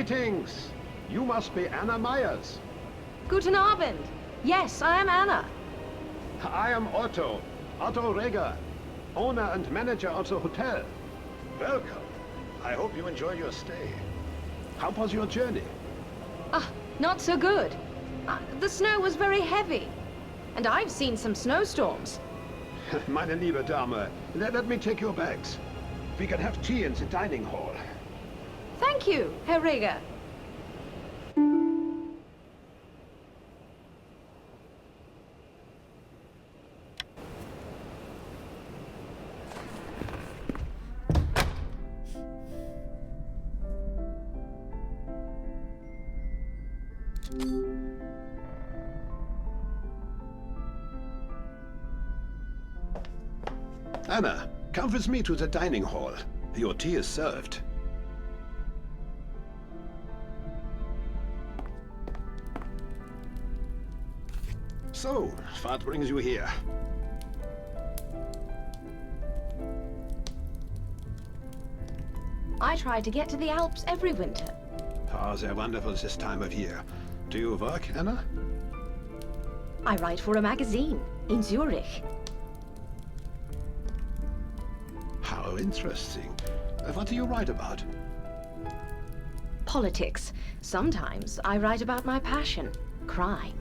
Greetings! You must be Anna Myers. Guten Abend. Yes, I am Anna. I am Otto Rhaegar, owner and manager of the hotel. Welcome. I hope you enjoyed your stay. How was your journey? Not so good. The snow was very heavy. And I've seen some snowstorms. Meine liebe Dame, let me take your bags. We can have tea in the dining hall. Thank you, Herr Rhaegar. Anna, come with me to the dining hall. Your tea is served. So, what brings you here? I try to get to the Alps every winter. Oh, they're wonderful this time of year. Do you work, Anna? I write for a magazine in Zurich. How interesting. What do you write about? Politics. Sometimes I write about my passion, crime.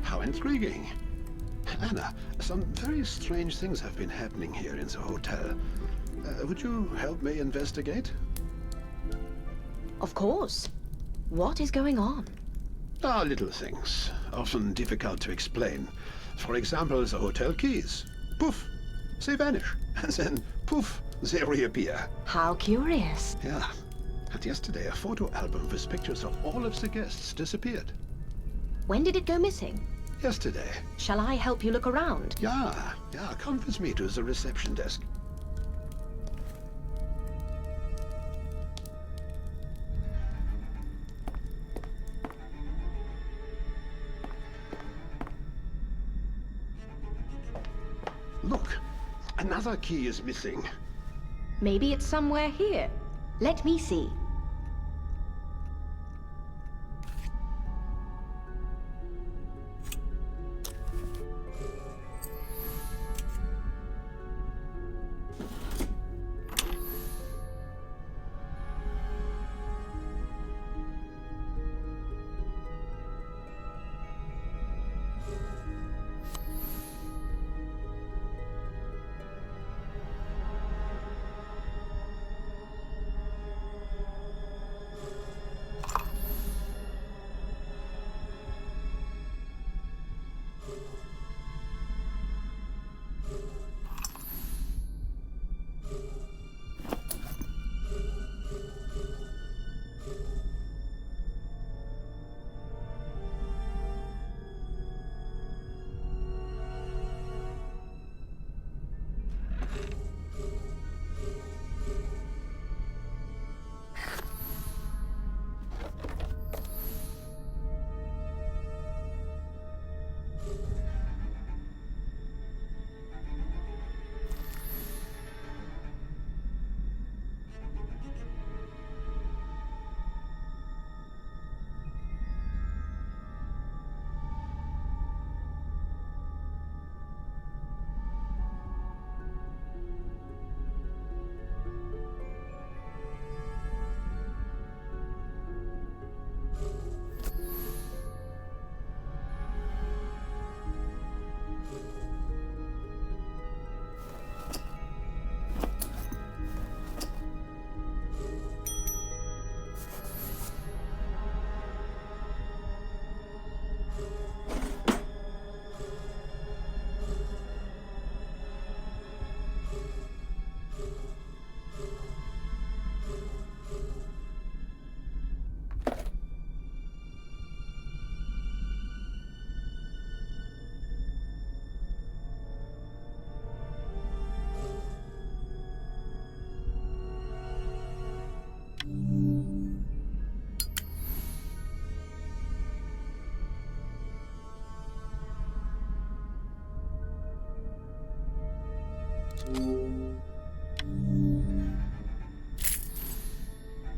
How intriguing. Anna, some very strange things have been happening here in the hotel. Would you help me investigate? Of course. What is going on? Little things, often difficult to explain. For example, the hotel keys. Poof, they vanish. And then, poof, they reappear. How curious. Yeah. And yesterday, a photo album with pictures of all of the guests disappeared. When did it go missing? Yesterday. Shall I help you look around? Yeah, come with me to the reception desk. Look, another key is missing. Maybe it's somewhere here. Let me see.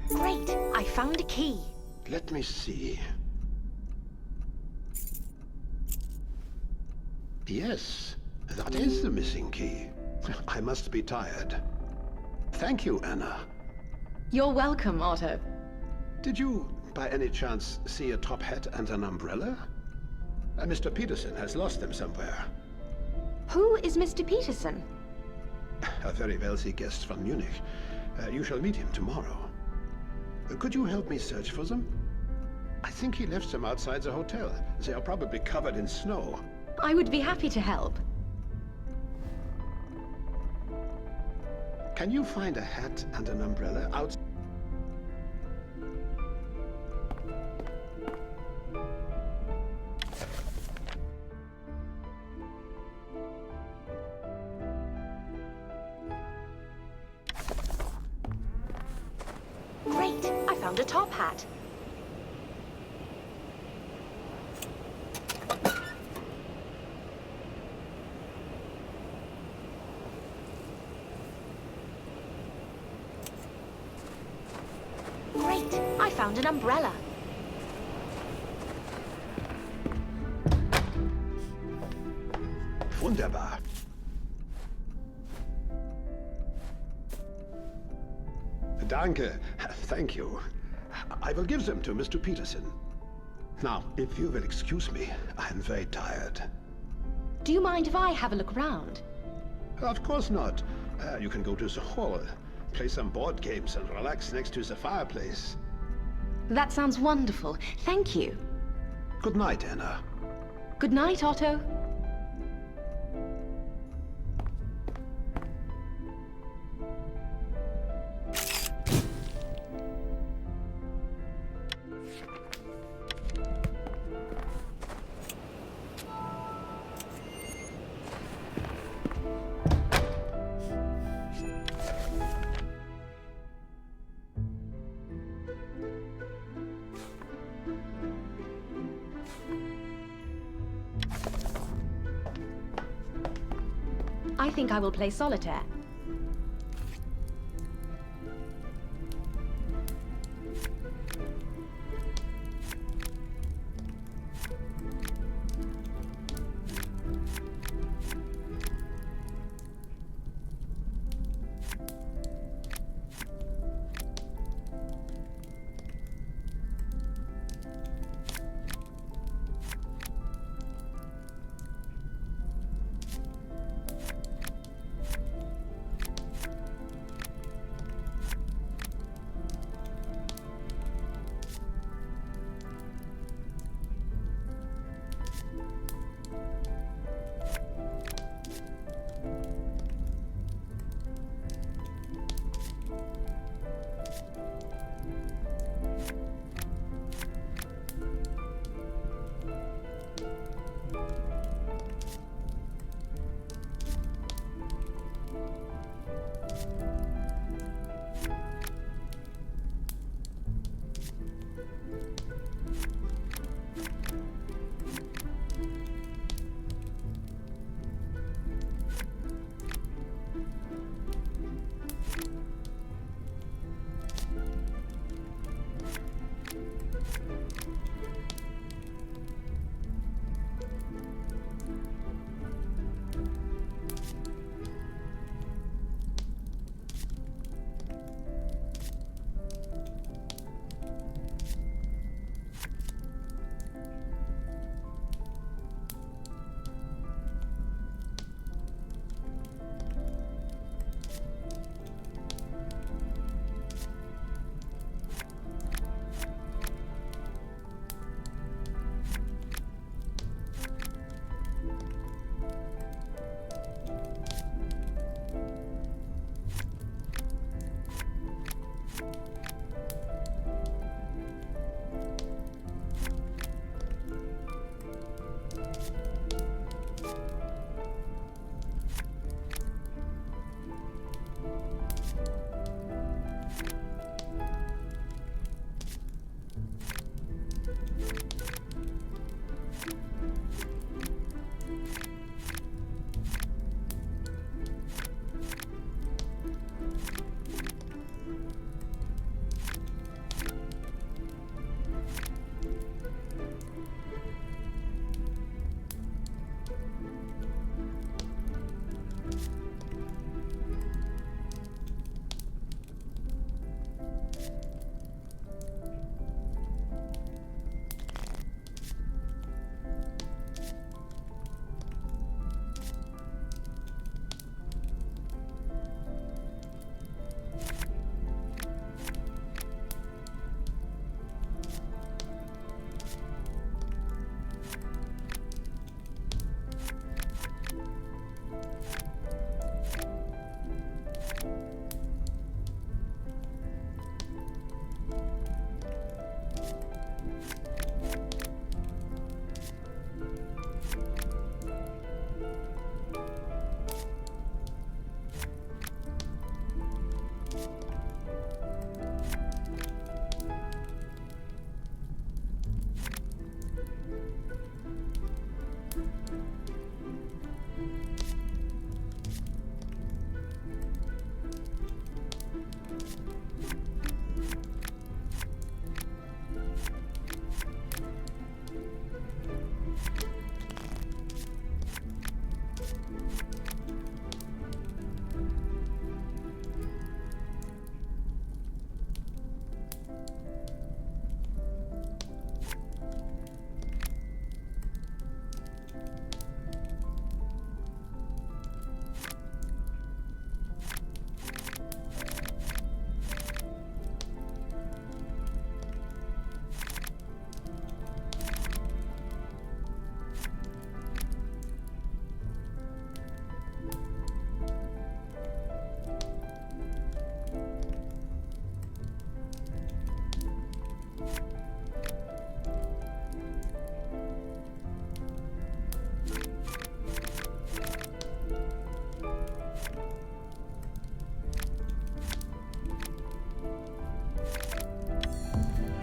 Great! found a key. Let me see. Yes, that is the missing key. I must be tired. Thank you, Anna. You're welcome, Otto. Did you, by any chance, see a top hat and an umbrella? Mr. Peterson has lost them somewhere. Who is Mr. Peterson? A very wealthy guest from Munich. You shall meet him tomorrow. Could you help me search for them? I think he left them outside the hotel. They are probably covered in snow. I would be happy to help. Can you find a hat and an umbrella outside? Great! I found a top hat. Great! I found an umbrella. Wunderbar. Danke. Thank you. I will give them to Mr. Peterson. Now, if you will excuse me, I am very tired. Do you mind if I have a look around? Of course not. You can go to the hall, play some board games and relax next to the fireplace. That sounds wonderful. Thank you. Good night, Anna. Good night, Otto. I think I will play solitaire.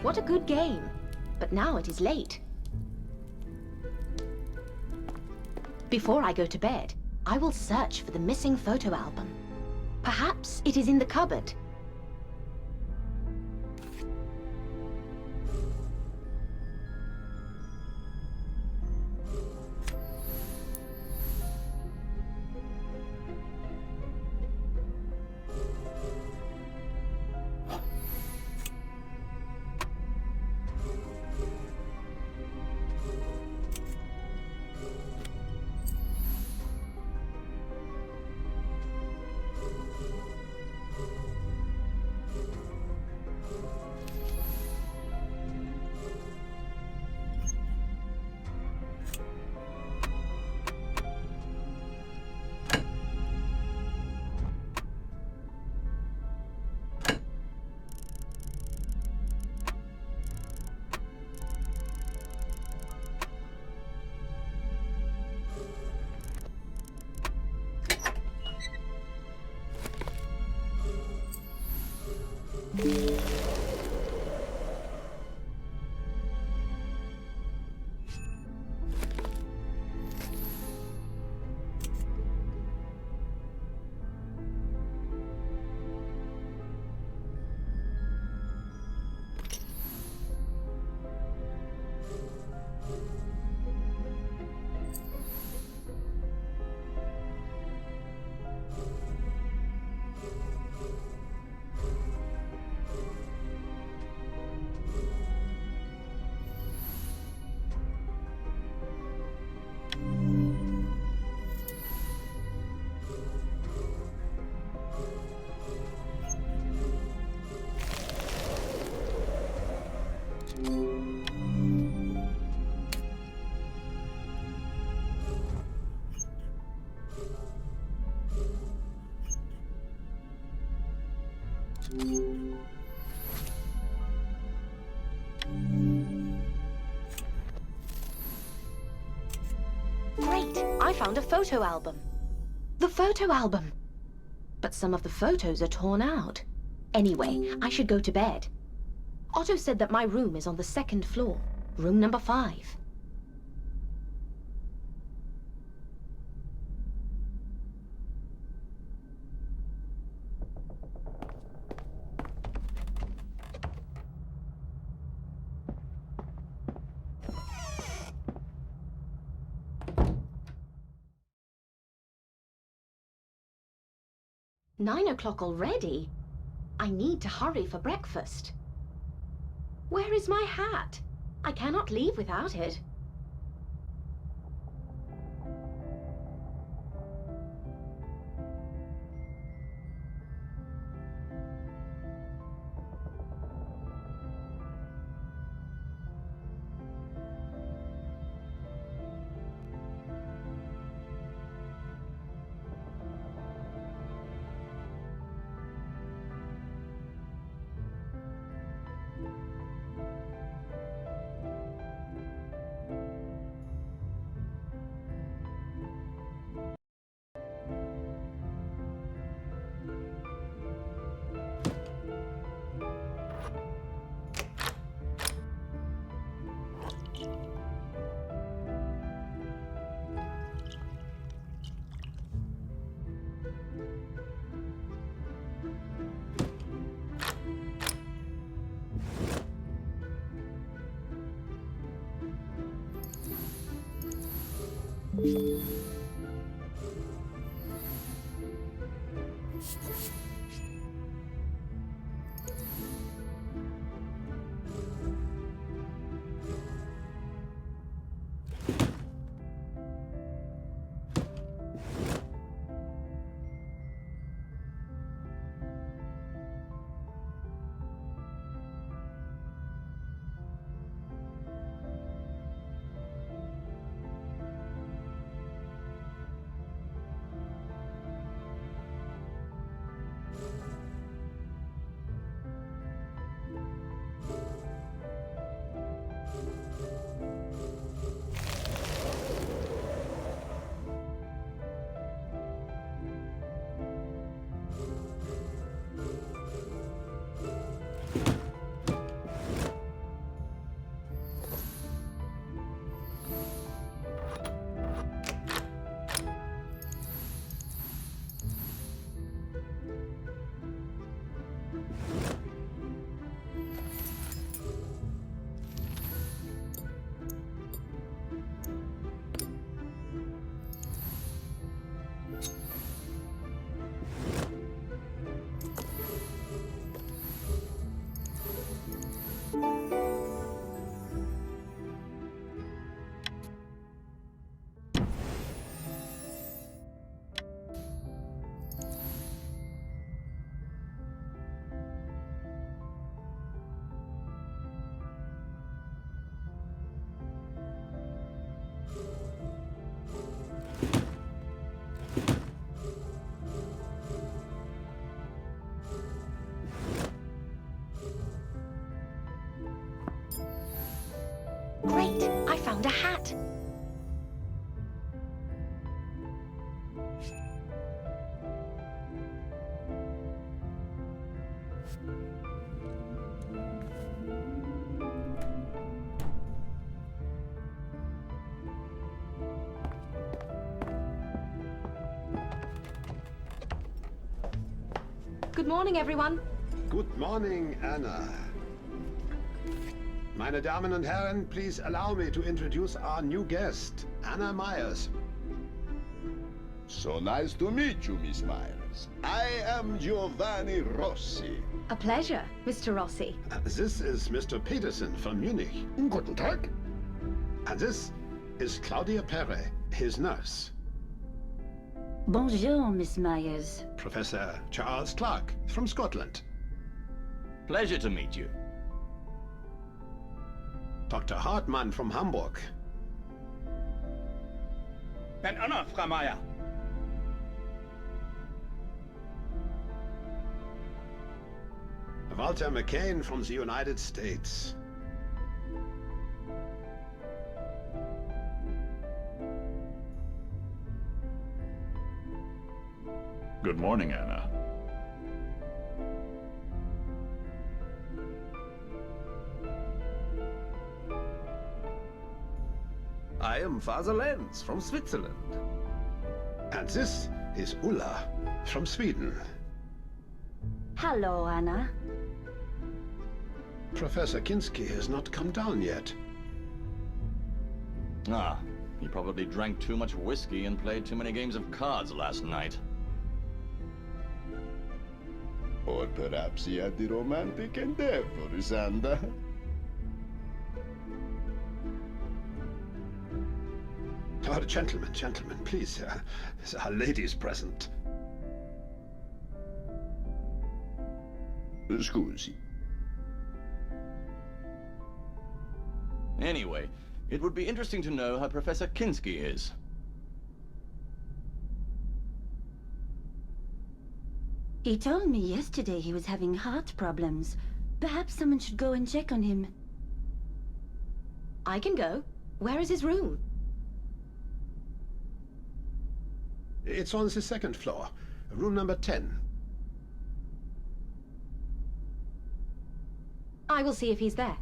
What a good game. But now it is late. Before I go to bed, I will search for the missing photo album. Perhaps it is in the cupboard. Great! I found a photo album. The photo album! But some of the photos are torn out. Anyway, I should go to bed. Otto said that my room is on the 2nd floor, room number 5. "9 o'clock already? I need to hurry for breakfast. Where is my hat? I cannot leave without it." Good morning, everyone. Good morning, Anna. Meine Damen und Herren, please allow me to introduce our new guest, Anna Myers. So nice to meet you, Miss Myers. I am Giovanni Rossi. A pleasure, Mr. Rossi. This is Mr. Peterson from Munich. Guten Tag. And this is Claudia Perre, his nurse. Bonjour, Miss Myers. Professor Charles Clark from Scotland. Pleasure to meet you. Dr. Hartman from Hamburg. And Anna, Frau Meyer. Walter McCain from the United States. Good morning, Anna. I am Father Lenz from Switzerland. And this is Ulla from Sweden. Hello, Anna. Professor Kinski has not come down yet. Ah, he probably drank too much whiskey and played too many games of cards last night. Or perhaps he had the romantic endeavor, Isanda. Oh, gentlemen, please. There are ladies present. Scusi. Anyway, it would be interesting to know how Professor Kinski is. He told me yesterday he was having heart problems. Perhaps someone should go and check on him. I can go. Where is his room? It's on the second floor, room number 10. I will see if he's there.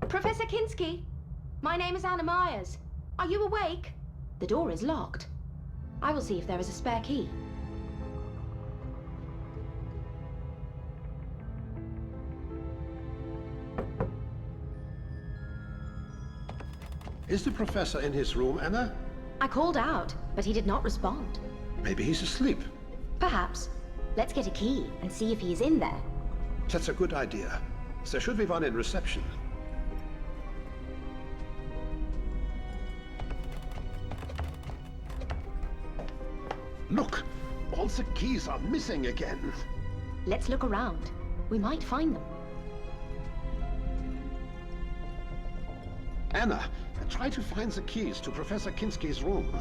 Professor Kinski, my name is Anna Myers. Are you awake? The door is locked. I will see if there is a spare key. Is the professor in his room, Anna? I called out, but he did not respond. Maybe he's asleep. Perhaps. Let's get a key and see if he is in there. That's a good idea. There should be one in reception. Look! All the keys are missing again. Let's look around. We might find them. Anna, try to find the keys to Professor Kinski's room.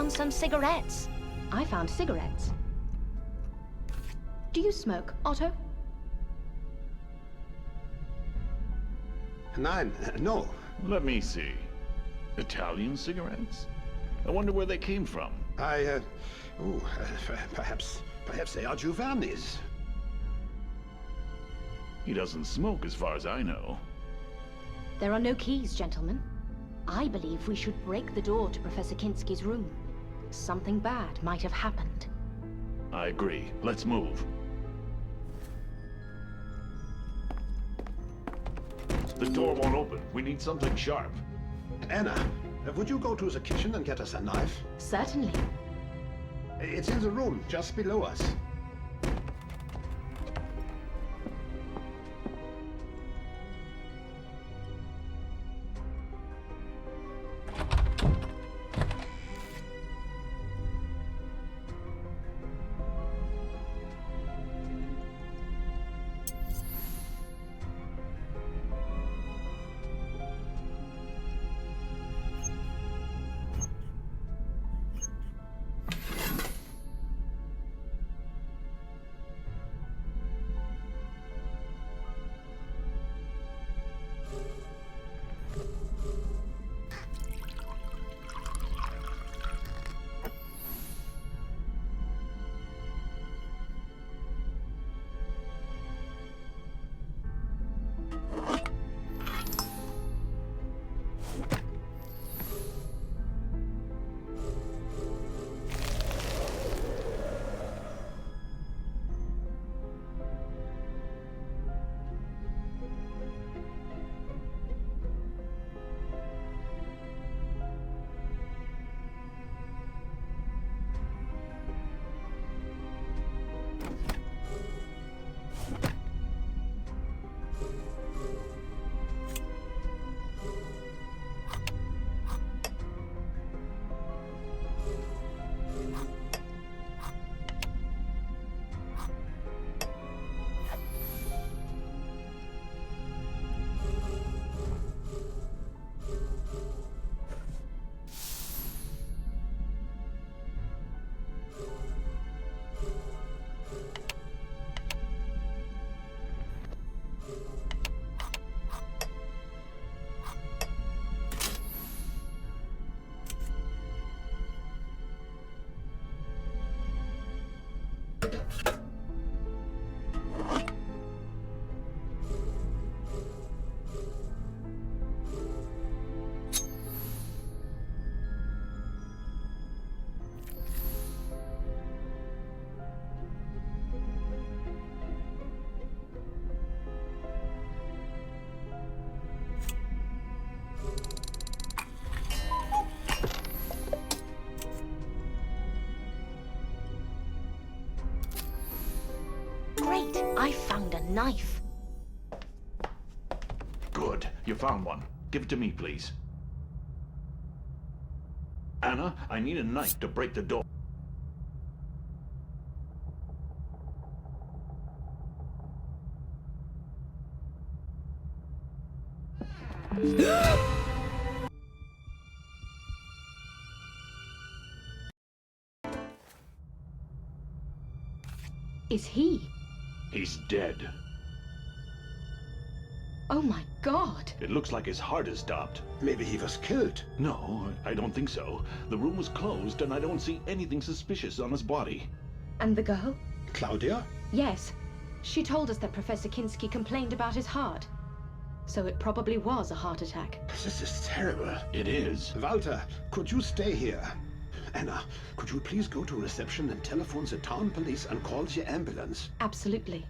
found some cigarettes. I found cigarettes. Do you smoke, Otto? Nein, no. Let me see. Italian cigarettes? I wonder where they came from. Perhaps they are Giovanni's. He doesn't smoke as far as I know. There are no keys, gentlemen. I believe we should break the door to Professor Kinski's room. Something bad might have happened. I agree. Let's move. The door won't open. We need something sharp. Anna, would you go to the kitchen and get us a knife? Certainly. It's in the room, just below us. Great! I found a knife. Good. You found one. Give it to me, please. Anna, I need a knife to break the door. Is he? He's dead. Oh my God! It looks like his heart has stopped. Maybe he was killed. No, I don't think so. The room was closed and I don't see anything suspicious on his body. And the girl? Claudia? Yes. She told us that Professor Kinski complained about his heart. So it probably was a heart attack. This is terrible. It is. Walter, could you stay here? Anna, could you please go to reception and telephone the town police and call the ambulance? Absolutely.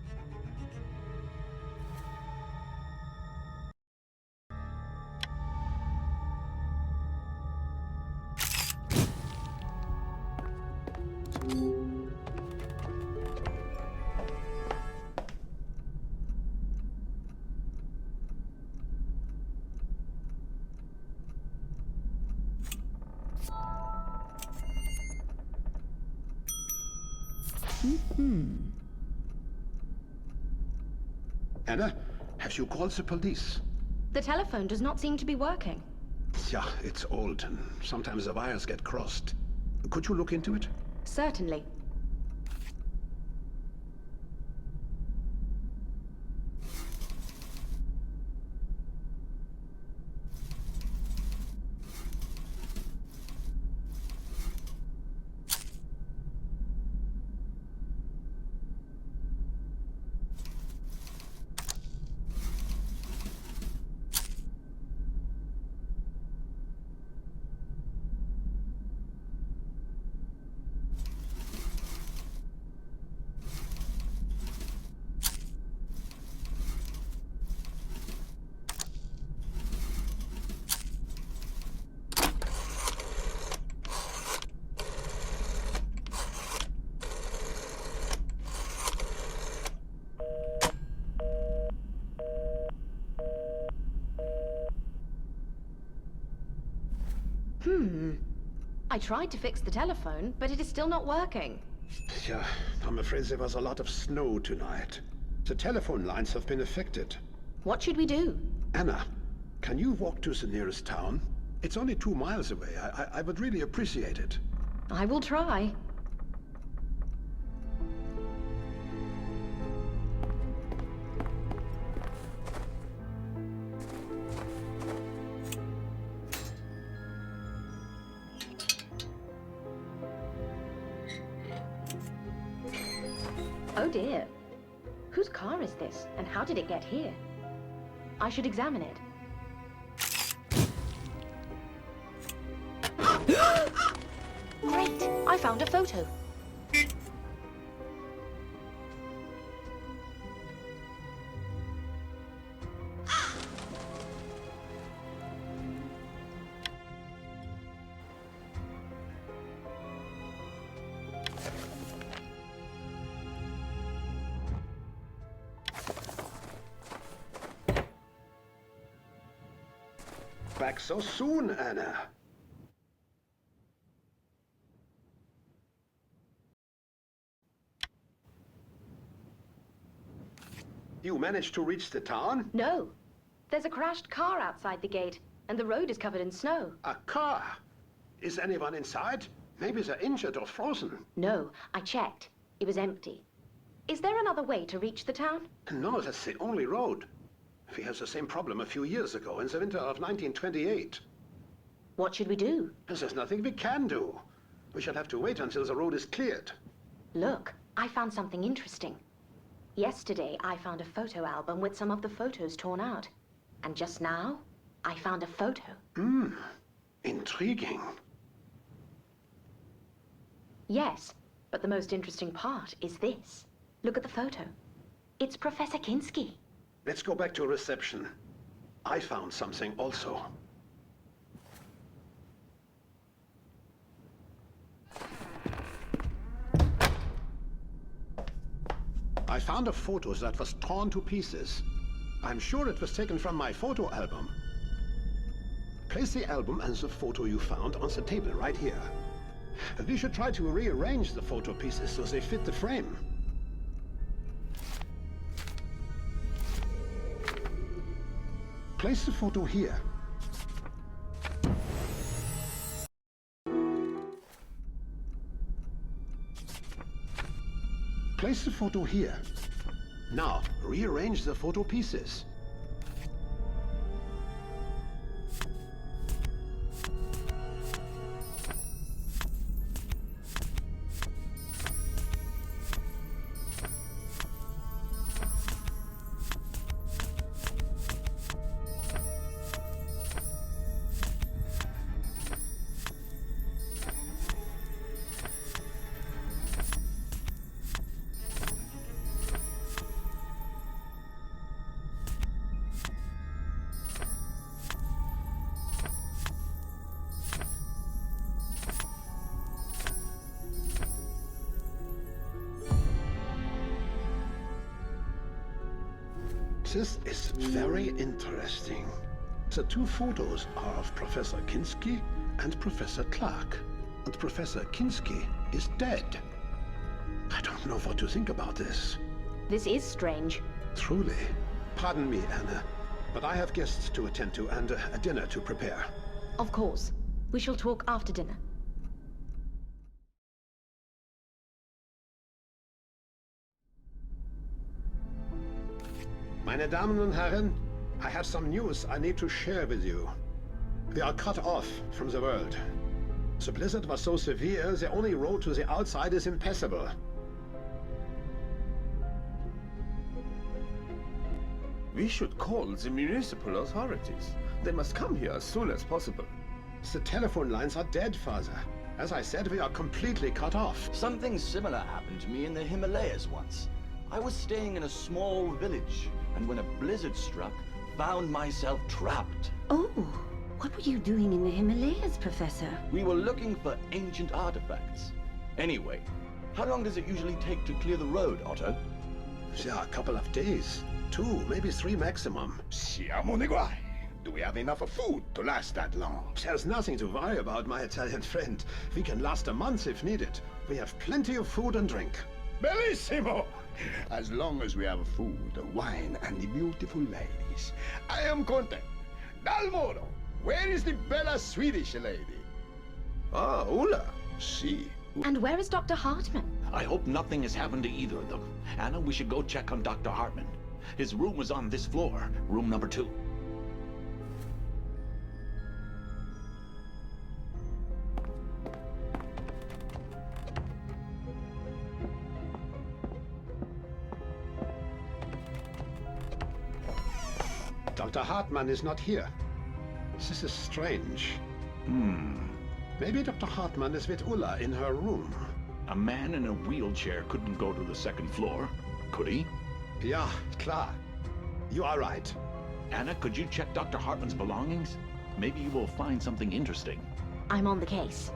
Anna, have you called the police? The telephone does not seem to be working. Yeah, it's old, and sometimes the wires get crossed. Could you look into it? Certainly. I tried to fix the telephone, but it is still not working. Yeah, I'm afraid there was a lot of snow tonight. The telephone lines have been affected. What should we do? Anna, can you walk to the nearest town? It's only 2 miles away. I would really appreciate it. I will try. Oh dear. Whose car is this, and how did it get here? I should examine it. Great! I found a photo. Back so soon, Anna. You managed to reach the town? No. There's a crashed car outside the gate, and the road is covered in snow. A car? Is anyone inside? Maybe they're injured or frozen. No, I checked. It was empty. Is there another way to reach the town? No, that's the only road. We had the same problem a few years ago, in the winter of 1928. What should we do? There's nothing we can do. We shall have to wait until the road is cleared. Look, I found something interesting. Yesterday, I found a photo album with some of the photos torn out. And just now, I found a photo. Intriguing. Yes, but the most interesting part is this. Look at the photo. It's Professor Kinski. Let's go back to reception. I found something also. I found a photo that was torn to pieces. I'm sure it was taken from my photo album. Place the album and the photo you found on the table right here. We should try to rearrange the photo pieces so they fit the frame. Place the photo here. Place the photo here. Now, rearrange the photo pieces. This is very interesting. The 2 photos are of Professor Kinski and Professor Clark. And Professor Kinski is dead. I don't know what to think about this. This is strange. Truly. Pardon me, Anna, but I have guests to attend to and a dinner to prepare. Of course. We shall talk after dinner. Meine Damen und Herren, I have some news I need to share with you. We are cut off from the world. The blizzard was so severe, the only road to the outside is impassable. We should call the municipal authorities. They must come here as soon as possible. The telephone lines are dead, Father. As I said, we are completely cut off. Something similar happened to me in the Himalayas once. I was staying in a small village, and when a blizzard struck, found myself trapped. Oh, what were you doing in the Himalayas, Professor? We were looking for ancient artifacts. Anyway, how long does it usually take to clear the road, Otto? Yeah, a couple of days. 2, maybe 3 maximum. Siamo nei guai. Do we have enough food to last that long? There's nothing to worry about, my Italian friend. We can last a month if needed. We have plenty of food and drink. Bellissimo! As long as we have food, wine, and the beautiful ladies, I am content. Dalmoro, where is the bella Swedish lady? Ah, Ulla. Si. And where is Dr. Hartman? I hope nothing has happened to either of them. Anna, we should go check on Dr. Hartman. His room was on this floor, room number 2. Dr. Hartman is not here. This is strange. Maybe Dr. Hartman is with Ulla in her room. A man in a wheelchair couldn't go to the 2nd floor, could he? Ja, klar. You are right. Anna, could you check Dr. Hartman's belongings? Maybe you will find something interesting. I'm on the case.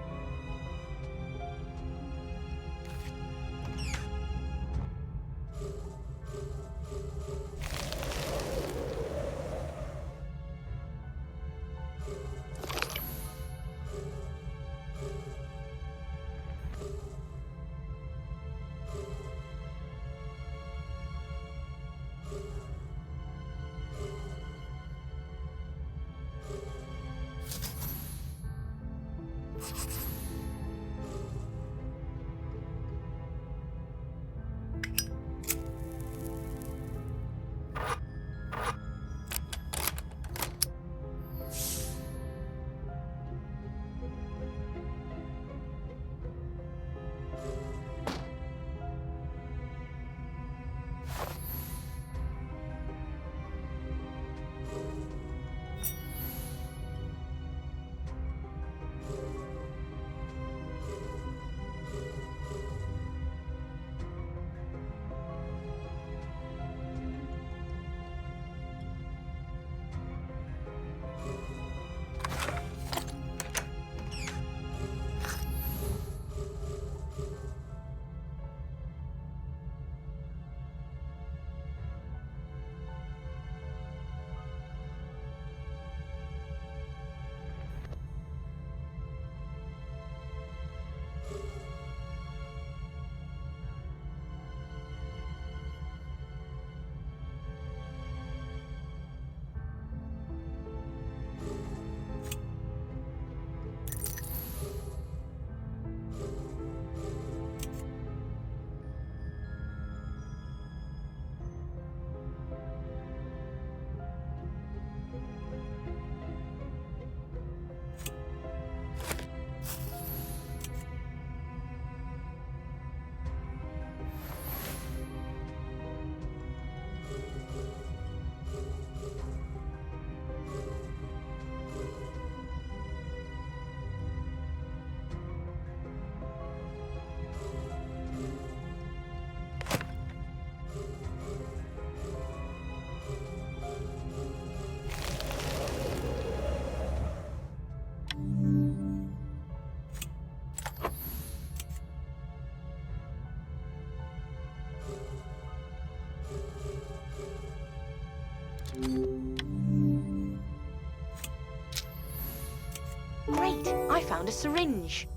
Great! I found a syringe.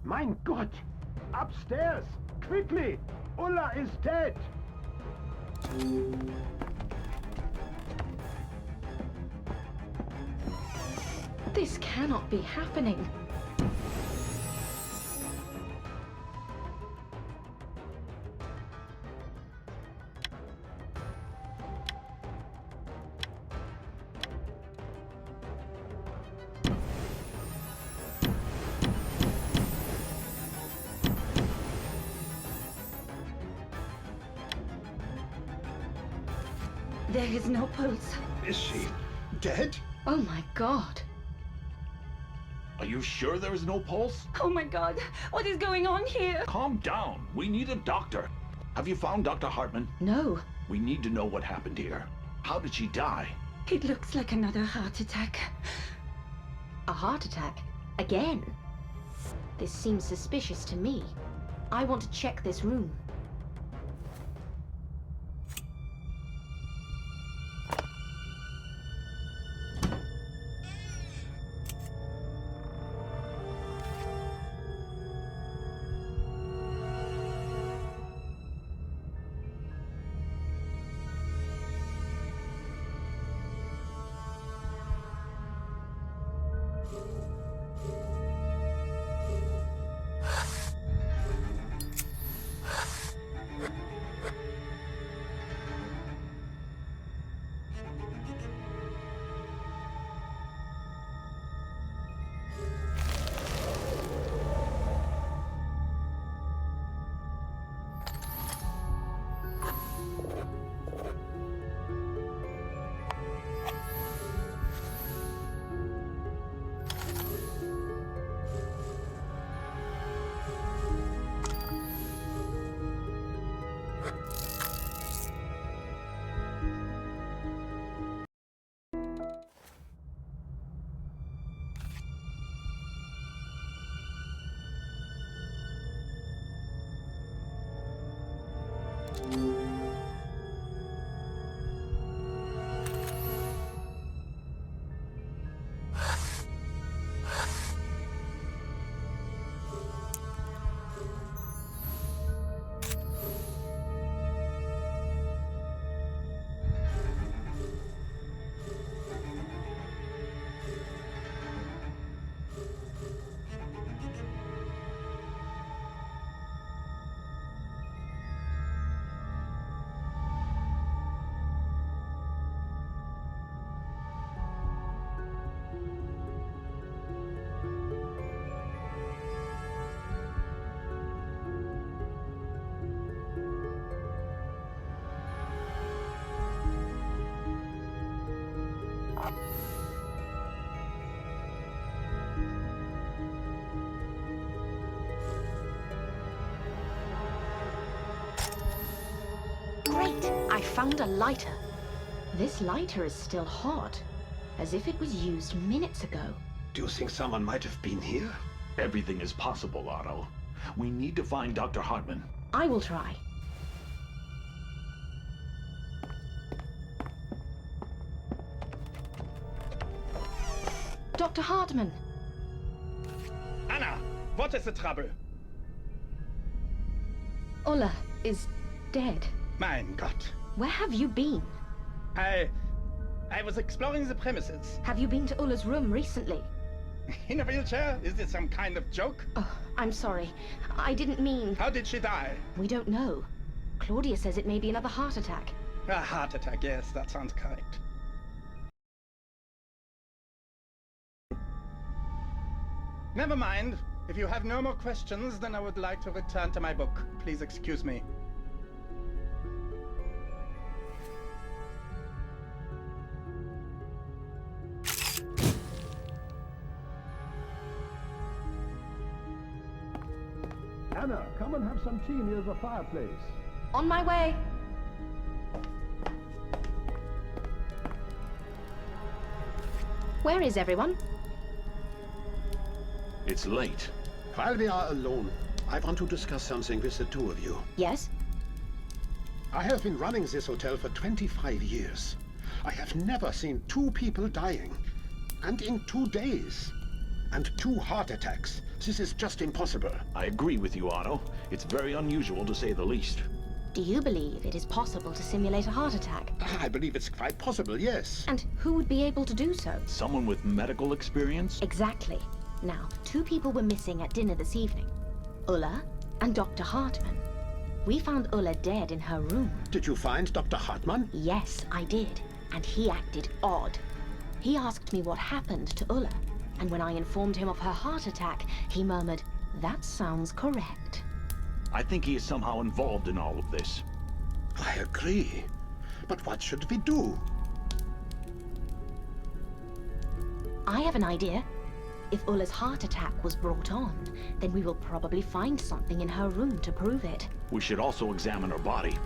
Mein Gott! Upstairs! Quickly! Ulla is dead! This cannot be happening. There is no pulse. Is she dead? Oh my god. Are you sure there is no pulse? Oh my god, what is going on here? Calm down. We need a doctor. Have you found Dr. Hartman? No. We need to know what happened here. How did she die? It looks like another heart attack. A heart attack? Again? This seems suspicious to me. I want to check this room. Great! I found a lighter. This lighter is still hot, as if it was used minutes ago. Do you think someone might have been here? Everything is possible, Otto. We need to find Dr. Hartman. I will try. Dr. Hartman! Anna, what is the trouble? Ulla is dead. Mein Gott. Where have you been? I was exploring the premises. Have you been to Ulla's room recently? In a wheelchair? Is this some kind of joke? Oh, I'm sorry. I didn't mean... How did she die? We don't know. Claudia says it may be another heart attack. A heart attack, yes, that sounds correct. Never mind. If you have no more questions, then I would like to return to my book. Please excuse me. Anna, come and have some tea near the fireplace. On my way. Where is everyone? It's late. While we are alone, I want to discuss something with the two of you. Yes? I have been running this hotel for 25 years. I have never seen two people dying. And in 2 days. And 2 heart attacks. This is just impossible. I agree with you, Otto. It's very unusual to say the least. Do you believe it is possible to simulate a heart attack? I believe it's quite possible, yes. And who would be able to do so? Someone with medical experience? Exactly. Now, 2 people were missing at dinner this evening. Ulla and Dr. Hartman. We found Ulla dead in her room. Did you find Dr. Hartman? Yes, I did. And he acted odd. He asked me what happened to Ulla. And when I informed him of her heart attack, he murmured, "That sounds correct." I think he is somehow involved in all of this. I agree. But what should we do? I have an idea. If Ulla's heart attack was brought on, then we will probably find something in her room to prove it. We should also examine her body.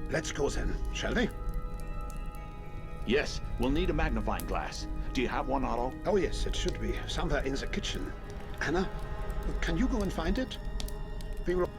Let's go then, shall we? Yes, we'll need a magnifying glass. Do you have one, Otto? Oh yes, it should be somewhere in the kitchen. Anna, can you go and find it? We will...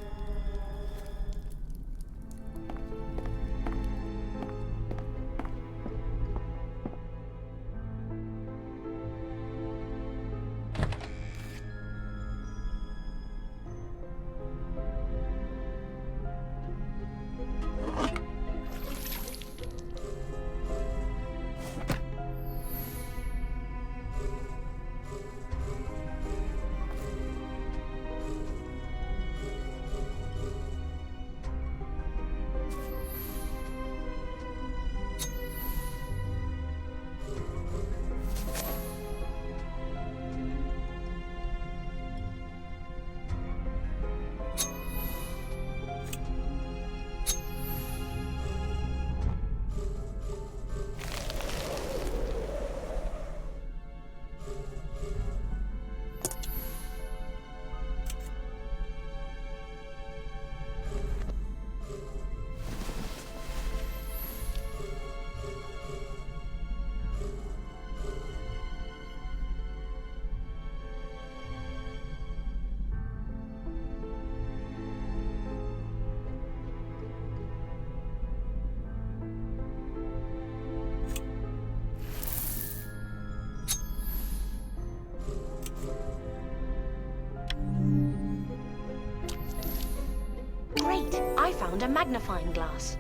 Great! I found a magnifying glass.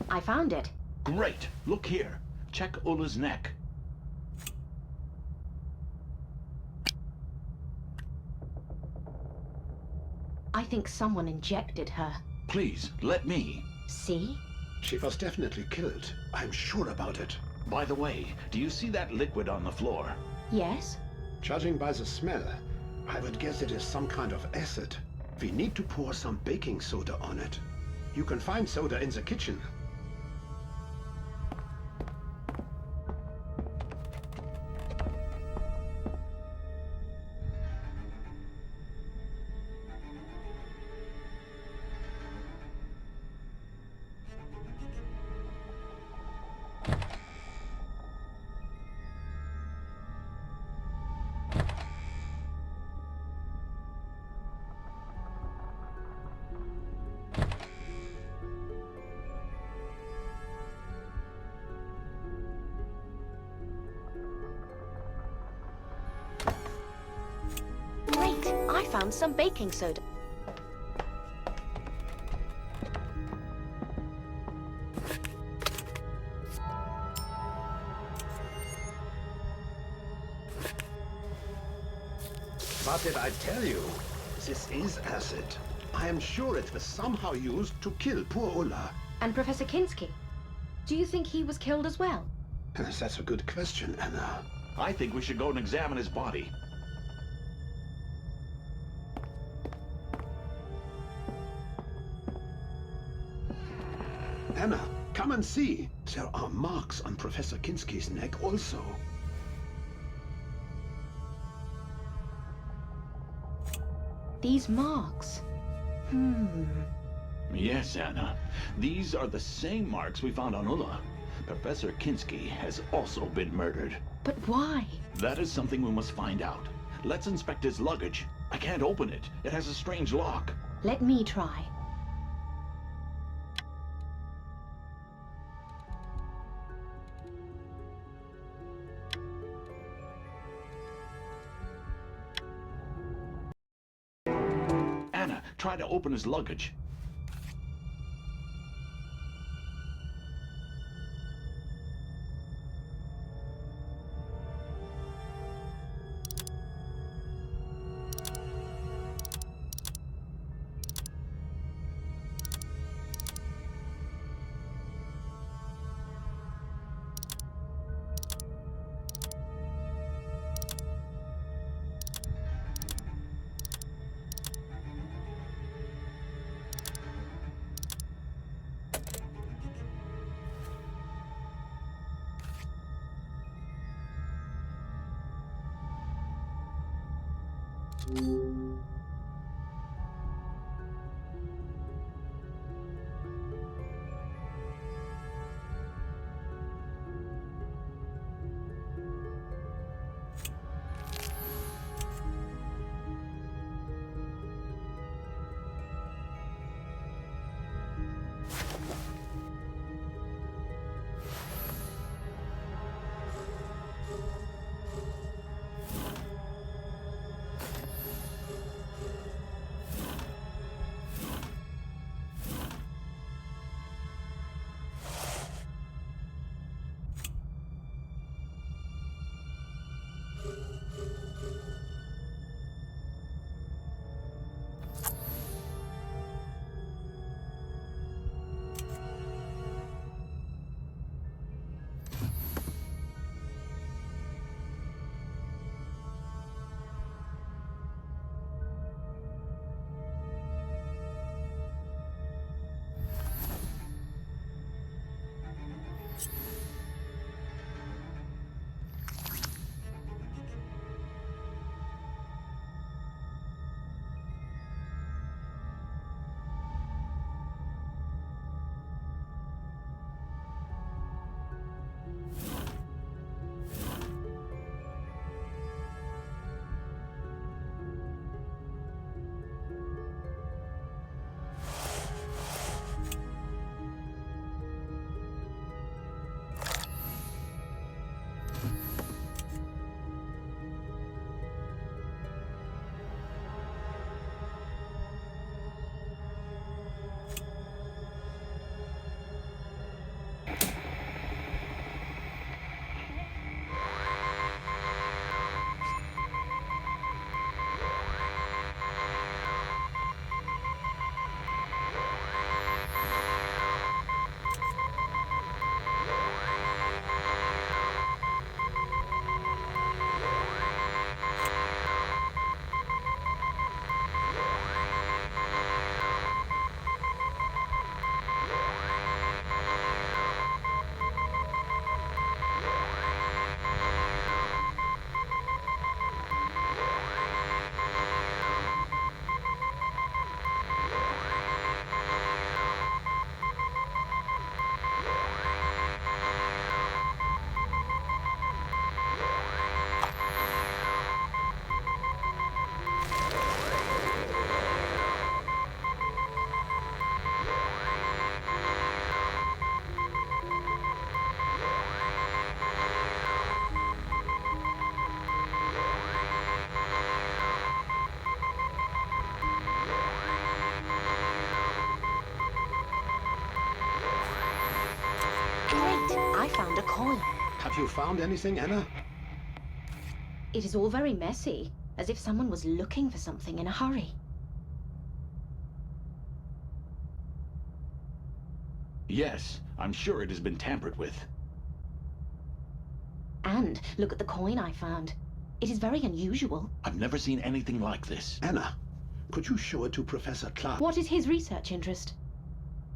I found it. Great! Look here. Check Ulla's neck. I think someone injected her. Please, let me. See? She was definitely killed. I'm sure about it. By the way, do you see that liquid on the floor? Yes? Judging by the smell, I would guess it is some kind of acid. We need to pour some baking soda on it. You can find soda in the kitchen. Great! I found some baking soda. What did I tell you? This is acid. I am sure it was somehow used to kill poor Ulla. And Professor Kinski? Do you think he was killed as well? That's a good question, Anna. I think we should go and examine his body. Anna, come and see. There are marks on Professor Kinski's neck also. These marks. Yes, Anna. These are the same marks we found on Ulla. Professor Kinski has also been murdered. But why? That is something we must find out. Let's inspect his luggage. I can't open it. It has a strange lock. Let me try. Anna, try to open his luggage. I found a coin. Have you found anything, Anna? It is all very messy, as if someone was looking for something in a hurry. Yes, I'm sure it has been tampered with. And look at the coin I found. It is very unusual. I've never seen anything like this. Anna, could you show it to Professor Clark? What is his research interest?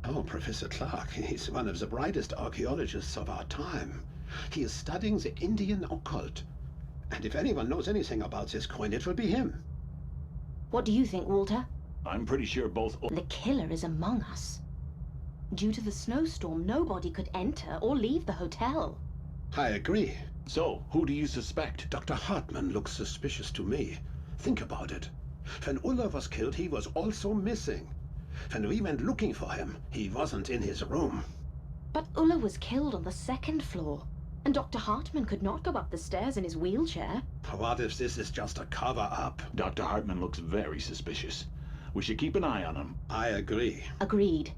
Oh, Professor Clark. He's one of the brightest archaeologists of our time. He is studying the Indian occult. And if anyone knows anything about this coin, it will be him. What do you think, Walter? I'm pretty sure both... The killer is among us. Due to the snowstorm, nobody could enter or leave the hotel. I agree. So, who do you suspect? Dr. Hartman looks suspicious to me. Think about it. When Ulla was killed, he was also missing. When we went looking for him, he wasn't in his room. But Ulla was killed on the second floor, and Dr. Hartman could not go up the stairs in his wheelchair. What if this is just a cover-up? Dr. Hartman looks very suspicious. We should keep an eye on him. I agree. Agreed.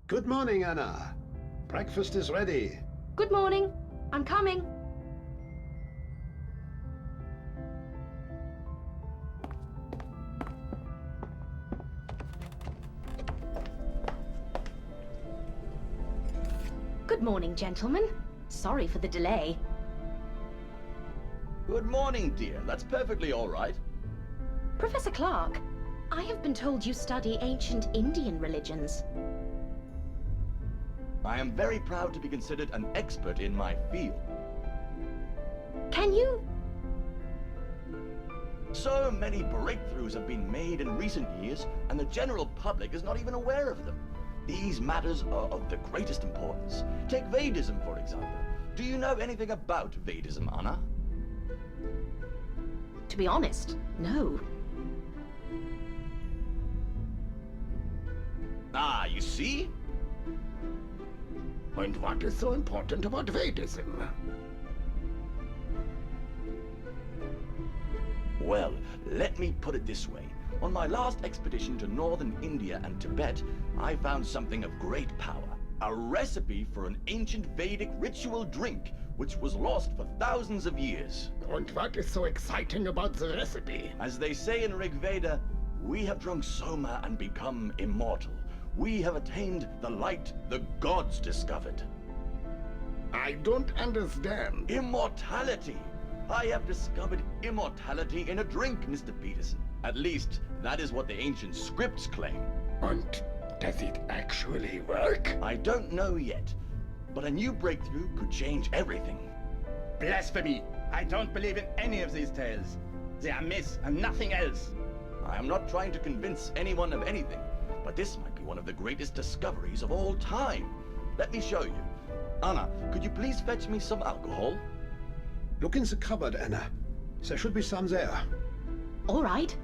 Good morning, Anna. Breakfast is ready. Good morning. I'm coming. Good morning, gentlemen. Sorry for the delay. Good morning, dear. That's perfectly all right. Professor Clark, I have been told you study ancient Indian religions. I am very proud to be considered an expert in my field. Can you? So many breakthroughs have been made in recent years, and the general public is not even aware of them. These matters are of the greatest importance. Take Vadism, for example. Do you know anything about Vadism, Anna? To be honest, no. Ah, you see? And what is so important about Vadism? Well, let me put it this way. On my last expedition to northern India and Tibet, I found something of great power. A recipe for an ancient Vedic ritual drink, which was lost for thousands of years. And what is so exciting about the recipe? As they say in Rig Veda, we have drunk soma and become immortal. We have attained the light the gods discovered. I don't understand. Immortality! I have discovered immortality in a drink, Mr. Peterson. At least, that is what the ancient scripts claim. And does it actually work? I don't know yet, but a new breakthrough could change everything. Blasphemy! I don't believe in any of these tales. They are myths and nothing else. I am not trying to convince anyone of anything, but this might be one of the greatest discoveries of all time. Let me show you. Anna, could you please fetch me some alcohol? Look in the cupboard, Anna. There should be some there. All right.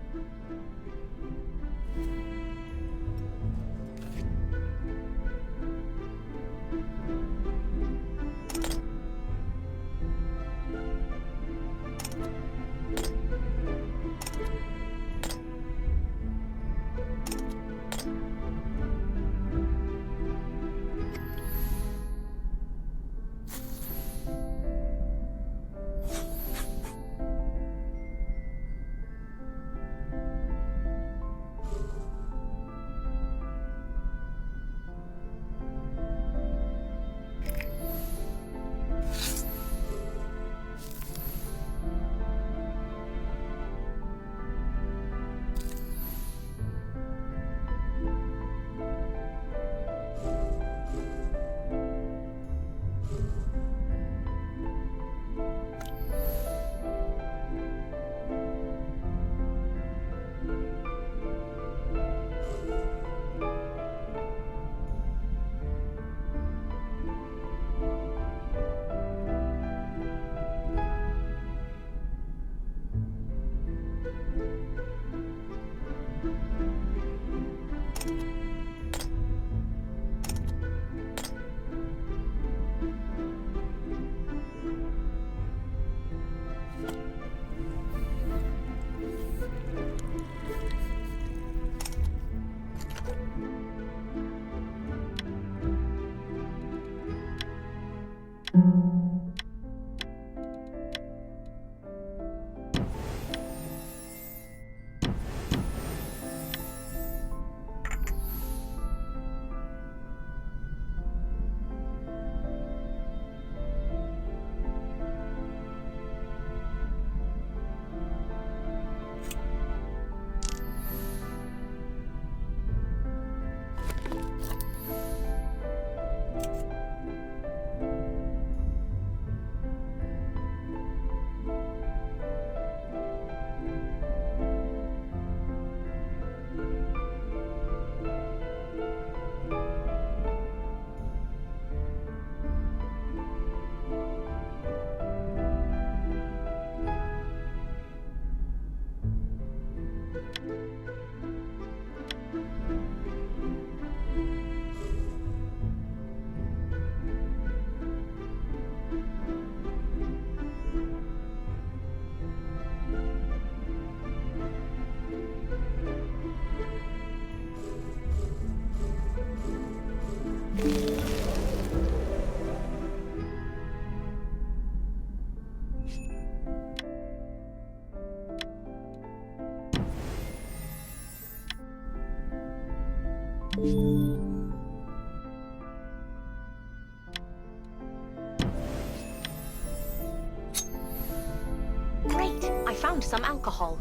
Great! I found some alcohol.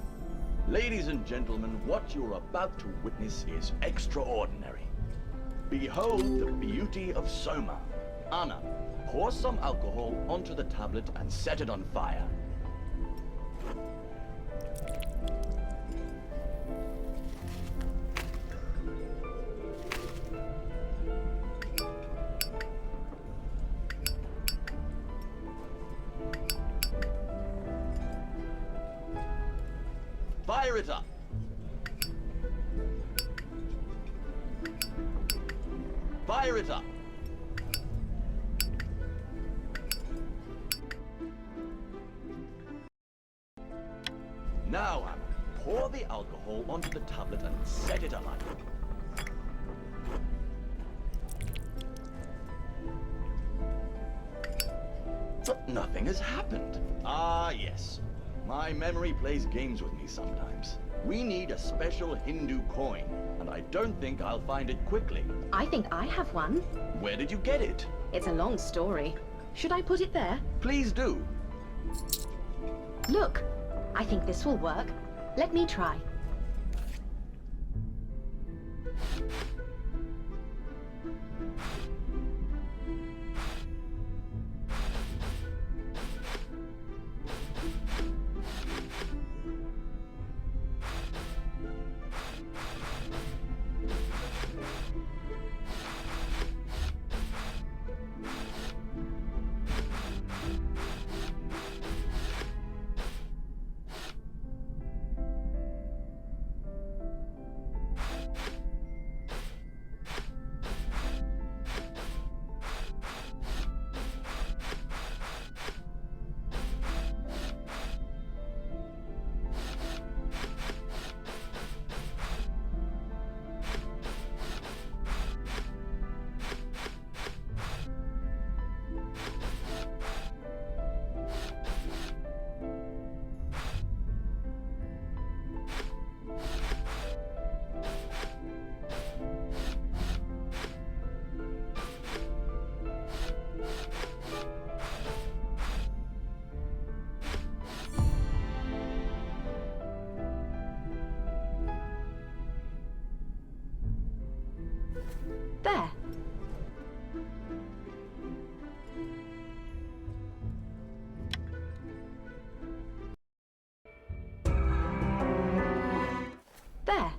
Ladies and gentlemen, what you're about to witness is extraordinary. Behold the beauty of soma. Anna, pour some alcohol onto the tablet and set it on fire. Fire it up. Fire it up. Now, Anna, pour the alcohol onto the tablet and set it alight. But nothing has happened. Ah, yes. My memory plays games with me sometimes. We need a special Hindu coin, and I don't think I'll find it quickly. I think I have one. Where did you get it? It's a long story. Should I put it there? Please do. Look, I think this will work. Let me try. There. There.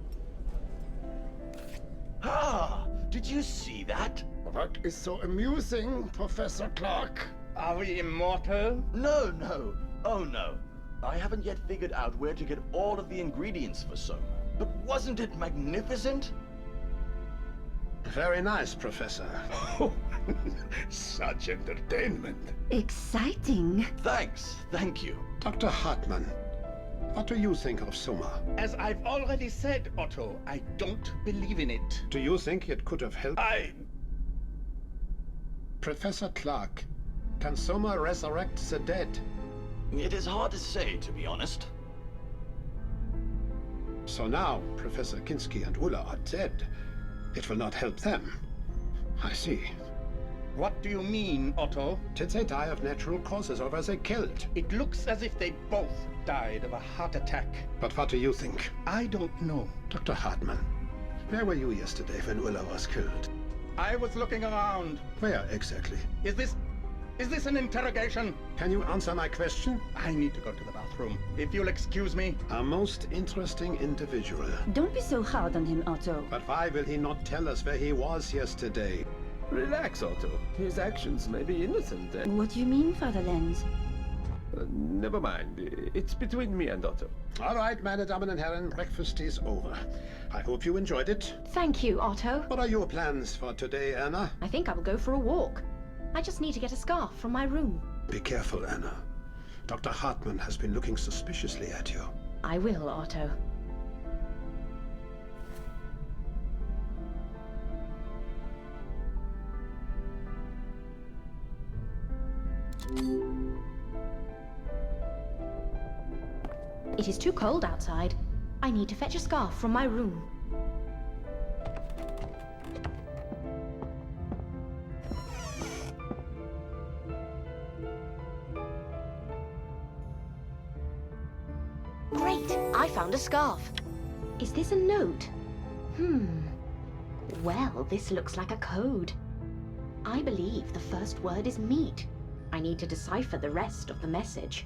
Ah, did you see that? What is so amusing, Professor Clark? Are we immortal? No, no. Oh, no. I haven't yet figured out where to get all of the ingredients for soma. But wasn't it magnificent? Very nice, Professor. Oh, such entertainment. Exciting. Thanks. Thank you. Dr. Hartman, what do you think of soma? As I've already said, Otto, I don't believe in it. Do you think it could have helped? Professor Clark, can soma resurrect the dead? It is hard to say, to be honest. So now Professor Kinski and Ulla are dead. It will not help them. I see. What do you mean, Otto? Did they die of natural causes or were they killed? It looks as if they both died of a heart attack. But what do you think? I don't know. Dr. Hartman, where were you yesterday when Ulla was killed? I was looking around. Where exactly? Is this an interrogation? Can you answer my question? I need to go to the bathroom. If you'll excuse me. A most interesting individual. Don't be so hard on him, Otto. But why will he not tell us where he was yesterday? Relax, Otto. His actions may be innocent and... What do you mean, Father Lenz? never mind. It's between me and Otto. All right, meine Damen und Herren, breakfast is over. I hope you enjoyed it. Thank you, Otto. What are your plans for today, Anna? I think I will go for a walk. I just need to get a scarf from my room. Be careful, Anna. Dr. Hartman has been looking suspiciously at you. I will, Otto. It is too cold outside. I need to fetch a scarf from my room. Great! I found a scarf. Is this a note? Well, this looks like a code. I believe the first word is meat. I need to decipher the rest of the message.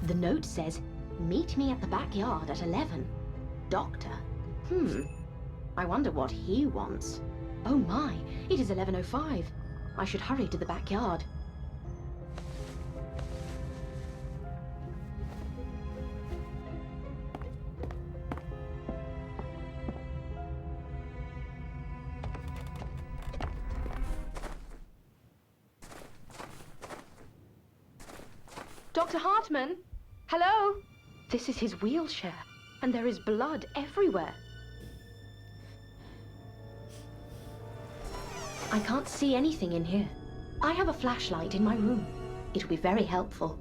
The note says, meet me at the backyard at 11. Doctor? I wonder what he wants. Oh my, it is 11:05. I should hurry to the backyard. Dr. Hartman? Hello? This is his wheelchair, and there is blood everywhere. I can't see anything in here. I have a flashlight in my room. It will be very helpful.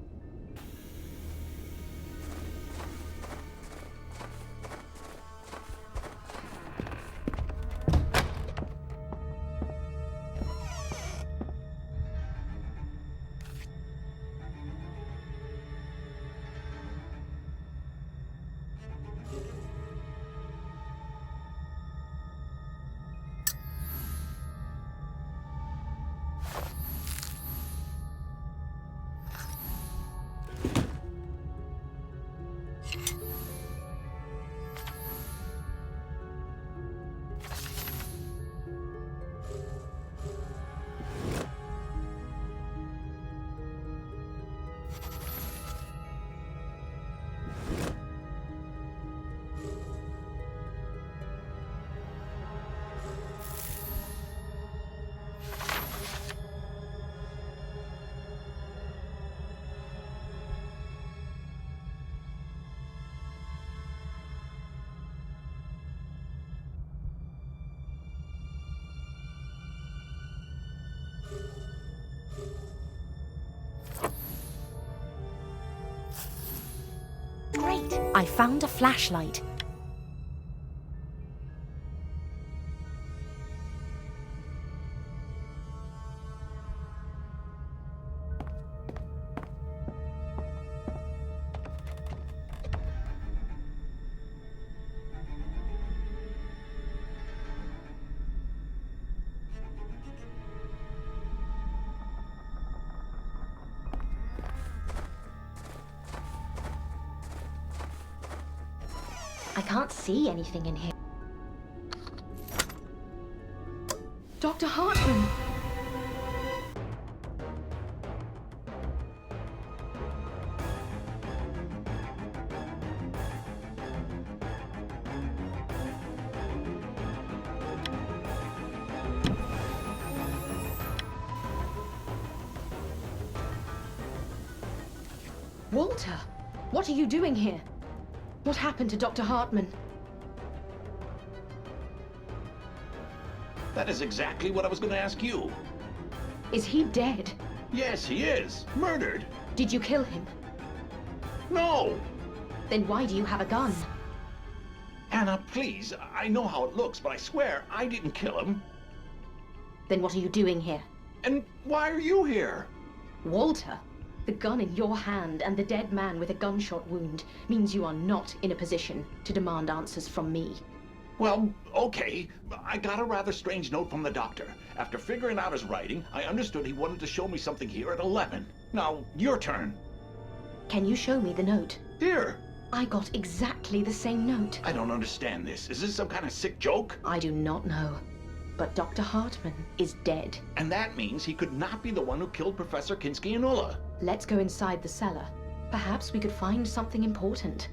Great! I found a flashlight. I can't see anything in here. Dr. Hartman! Walter, what are you doing here? What happened to Dr. Hartman? That is exactly what I was going to ask you. Is he dead? Yes, he is. Murdered. Did you kill him? No! Then why do you have a gun? Anna, please. I know how it looks, but I swear I didn't kill him. Then what are you doing here? And why are you here? Walter, the gun in your hand and the dead man with a gunshot wound means you are not in a position to demand answers from me. Well, okay. I got a rather strange note from the doctor. After figuring out his writing, I understood he wanted to show me something here at 11. Now, your turn. Can you show me the note? Here. I got exactly the same note. I don't understand this. Is this some kind of sick joke? I do not know. But Dr. Hartman is dead. And that means he could not be the one who killed Professor Kinski and Ulla. Let's go inside the cellar. Perhaps we could find something important.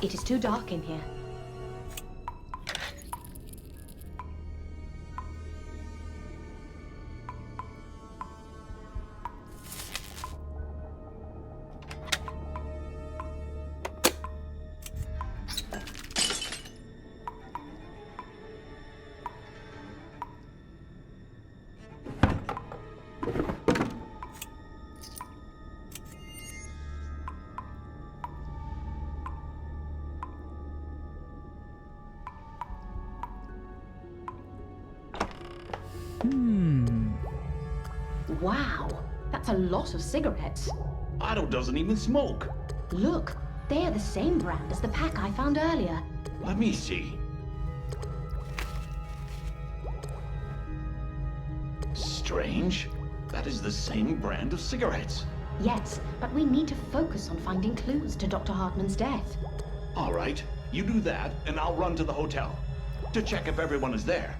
It is too dark in here. Wow, that's a lot of cigarettes. Otto doesn't even smoke. Look, they are the same brand as the pack I found earlier. Let me see. Strange. That is the same brand of cigarettes. Yes, but we need to focus on finding clues to Dr. Hartman's death. All right, you do that, and I'll run to the hotel to check if everyone is there.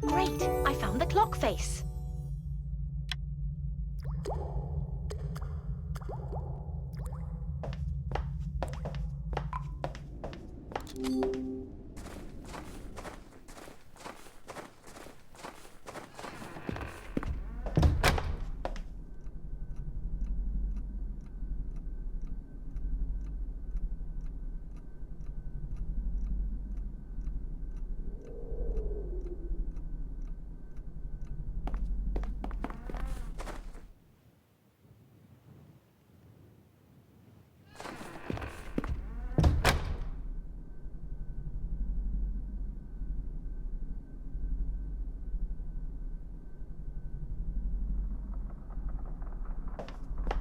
Great! I found the clock face.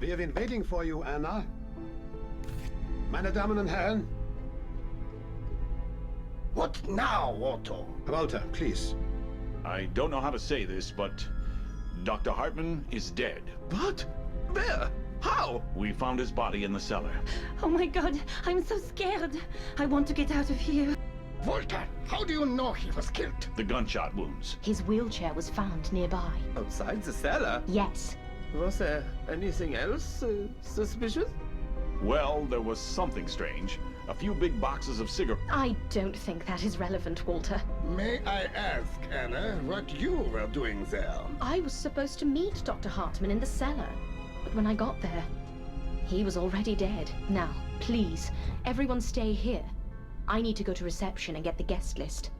Wir have been waiting for you, Anna. Meine Damen und Herren. What now, Otto? Walter, please. I don't know how to say this, but Dr. Hartman is dead. What? Where? How? We found his body in the cellar. Oh my god, I'm so scared. I want to get out of here. Walter, how do you know he was killed? The gunshot wounds. His wheelchair was found nearby. Outside the cellar? Yes. Was there anything else suspicious? Well, there was something strange. A few big boxes of cigarettes. I don't think that is relevant, Walter. May I ask, Anna, what you were doing there? I was supposed to meet Dr. Hartman in the cellar, but when I got there, he was already dead. Now, please, everyone stay here. I need to go to reception and get the guest list.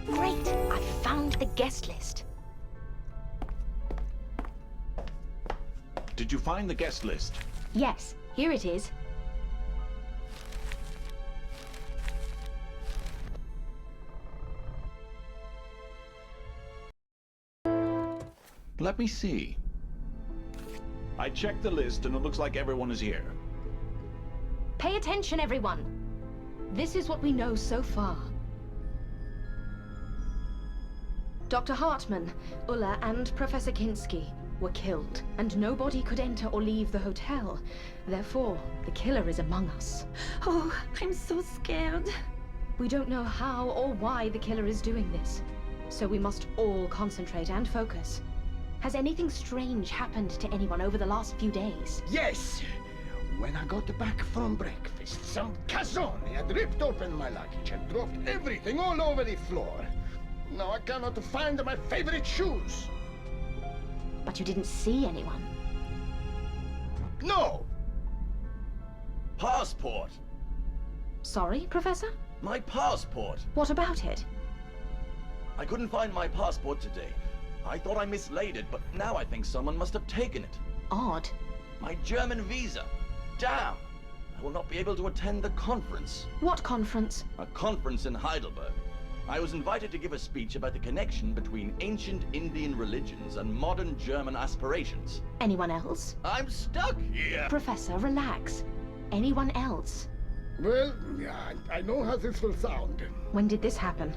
Great! I found the guest list. Did you find the guest list? Yes, here it is. Let me see. I checked the list and it looks like everyone is here. Pay attention, everyone. This is what we know so far. Dr. Hartman, Ulla, and Professor Kinski were killed, and nobody could enter or leave the hotel. Therefore, the killer is among us. Oh, I'm so scared. We don't know how or why the killer is doing this, so we must all concentrate and focus. Has anything strange happened to anyone over the last few days? Yes! When I got back from breakfast, some cazzone had ripped open my luggage and dropped everything all over the floor. Now I cannot find my favorite shoes. But you didn't see anyone. No! Passport! Sorry, Professor? My passport! What about it? I couldn't find my passport today. I thought I mislaid it, but now I think someone must have taken it. Odd. My German visa. Damn! I will not be able to attend the conference. What conference? A conference in Heidelberg. I was invited to give a speech about the connection between ancient Indian religions and modern German aspirations. Anyone else? I'm stuck here! Professor, relax. Anyone else? Well, I know how this will sound. When did this happen?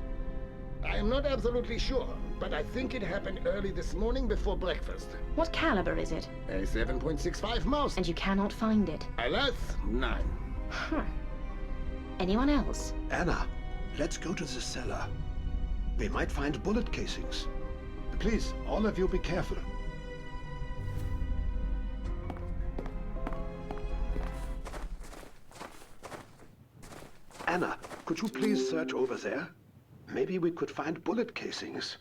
I am not absolutely sure, but I think it happened early this morning before breakfast. What caliber is it? A 7.65 mouse. And you cannot find it? Alas, 9. Huh. Anyone else? Anna, let's go to the cellar. We might find bullet casings. Please, all of you be careful. Anna, could you please search over there? Maybe we could find bullet casings.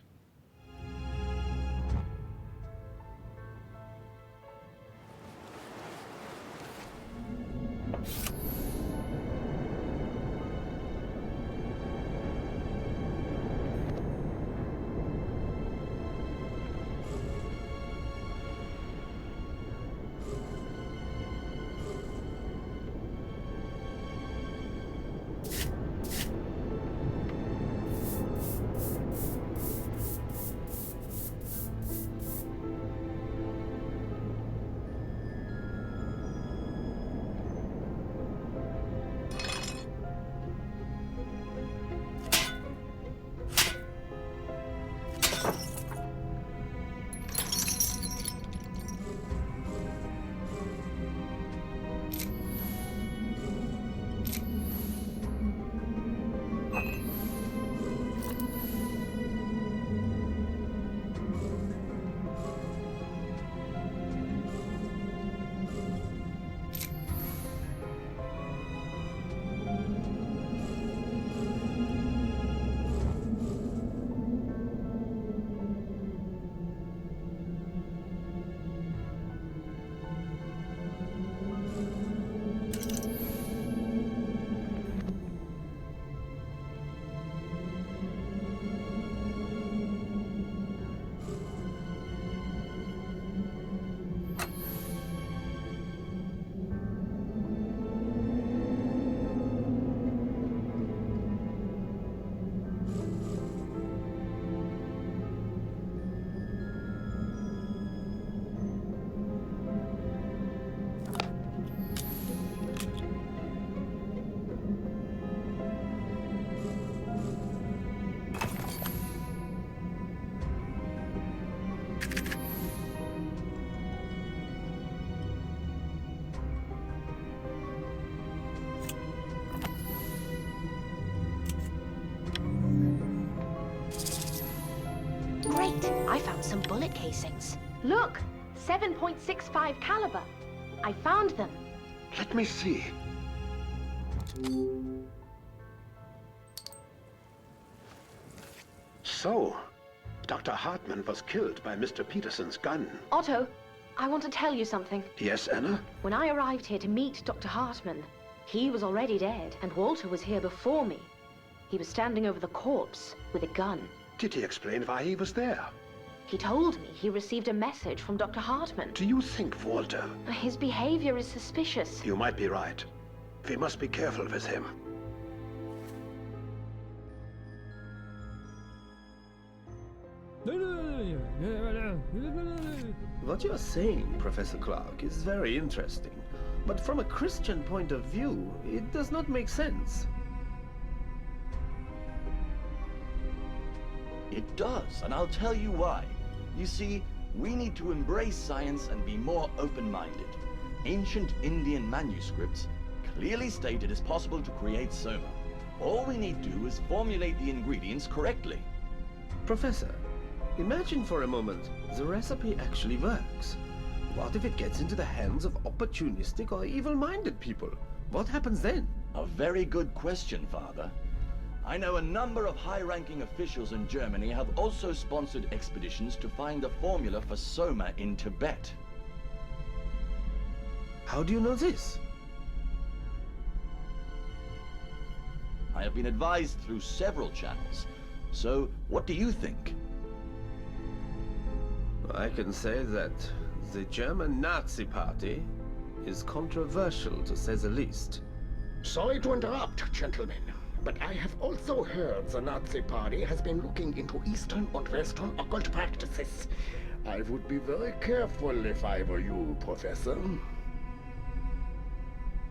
I found some bullet casings. Look! 7.65 caliber. I found them. Let me see. So, Dr. Hartman was killed by Mr. Peterson's gun. Otto, I want to tell you something. Yes, Anna? When I arrived here to meet Dr. Hartman, he was already dead, and Walter was here before me. He was standing over the corpse with a gun. Did he explain why he was there? He told me he received a message from Dr. Hartman. Do you think, Walter? His behavior is suspicious. You might be right. We must be careful with him. What you're saying, Professor Clark, is very interesting. But from a Christian point of view, it does not make sense. It does, and I'll tell you why. You see, we need to embrace science and be more open-minded. Ancient Indian manuscripts clearly state it is possible to create soma. All we need to do is formulate the ingredients correctly. Professor, imagine for a moment the recipe actually works. What if it gets into the hands of opportunistic or evil-minded people? What happens then? A very good question, Father. I know a number of high-ranking officials in Germany have also sponsored expeditions to find the formula for soma in Tibet. How do you know this? I have been advised through several channels. So, what do you think? I can say that the German Nazi Party is controversial, to say the least. Sorry to interrupt, gentlemen, but I have also heard the Nazi Party has been looking into Eastern and Western occult practices. I would be very careful if I were you, Professor.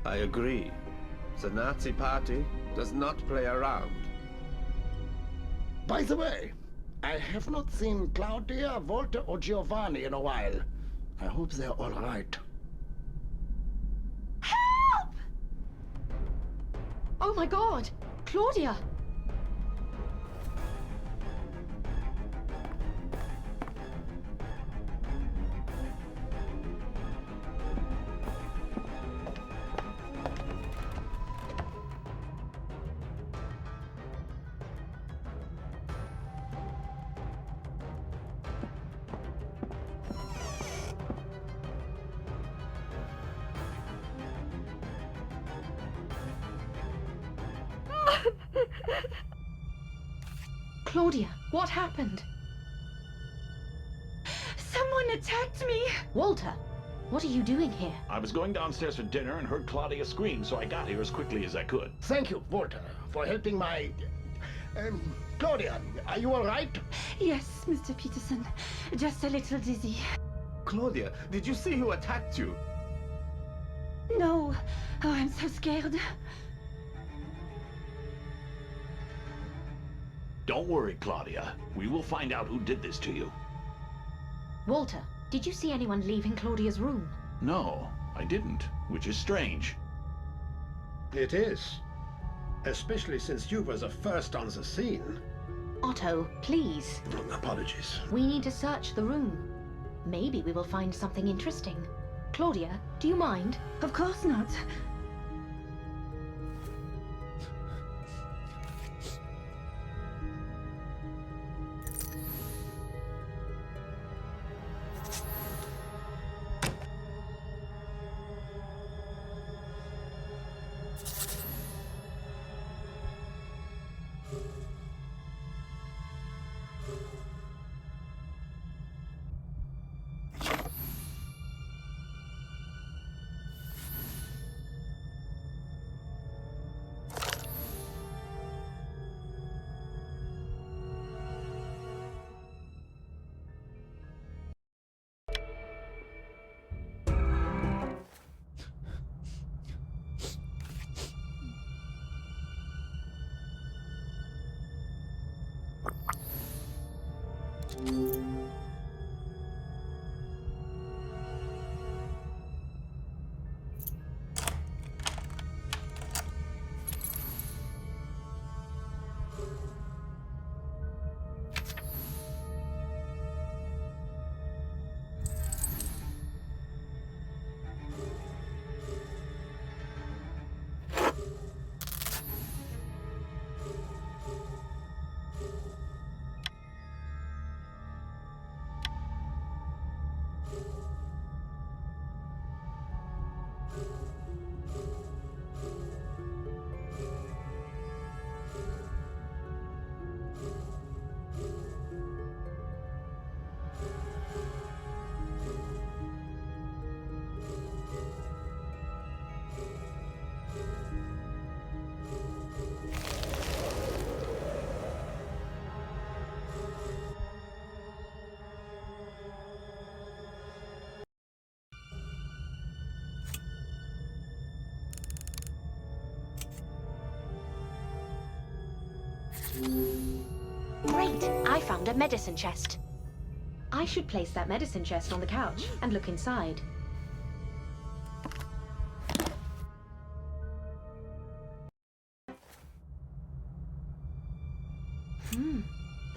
I agree. The Nazi Party does not play around. By the way, I have not seen Claudia, Walter, or Giovanni in a while. I hope they're all right. Help! Oh my god! Claudia! Claudia, what happened? Someone attacked me! Walter, what are you doing here? I was going downstairs for dinner and heard Claudia scream, so I got here as quickly as I could. Thank you, Walter, for helping my... Claudia, are you all right? Yes, Mr. Peterson. Just a little dizzy. Claudia, did you see who attacked you? No. Oh, I'm so scared. Don't worry, Claudia. We will find out who did this to you. Walter, did you see anyone leaving Claudia's room? No, I didn't, which is strange. It is. Especially since you were the first on the scene. Otto, please. Apologies. We need to search the room. Maybe we will find something interesting. Claudia, do you mind? Of course not. Great! I found a medicine chest. I should place that medicine chest on the couch and look inside.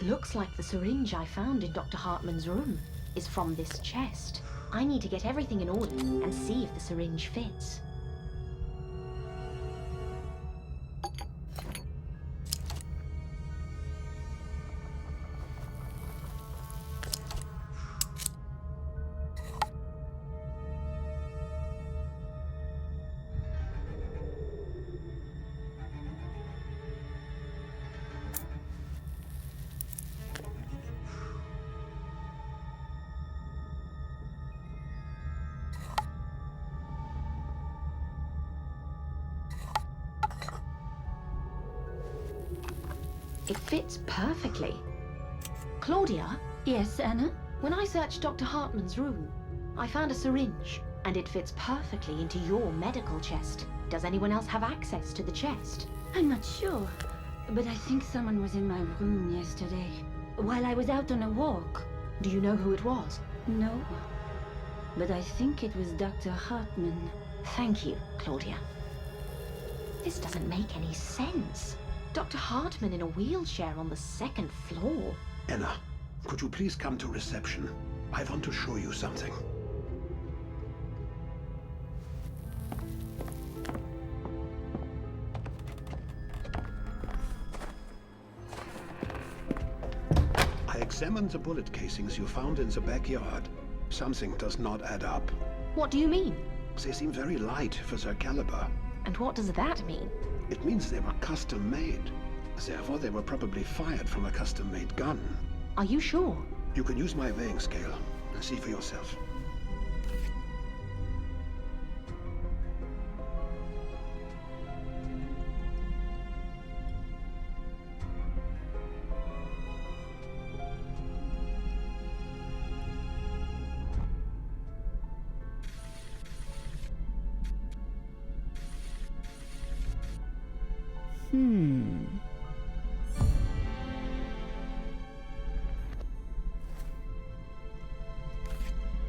Looks like the syringe I found in Dr. Hartman's room is from this chest. I need to get everything in order and see if the syringe fits. It fits perfectly. Claudia, Yes, Anna? when I searched Dr. Hartman's room, I found a syringe, and it fits perfectly into your medical chest. Does anyone else have access to the chest? I'm not sure, but I think someone was in my room yesterday, while I was out on a walk. Do you know who it was? No, but I think it was Dr. Hartman. Thank you, Claudia. This doesn't make any sense. Dr. Hartman in a wheelchair on the second floor. Anna, could you please come to reception? I want to show you something. I examined the bullet casings you found in the backyard. Something does not add up. What do you mean? They seem very light for their caliber. And what does that mean? It means they were custom made. Therefore, they were probably fired from a custom-made gun. Are you sure? You can use my weighing scale and see for yourself.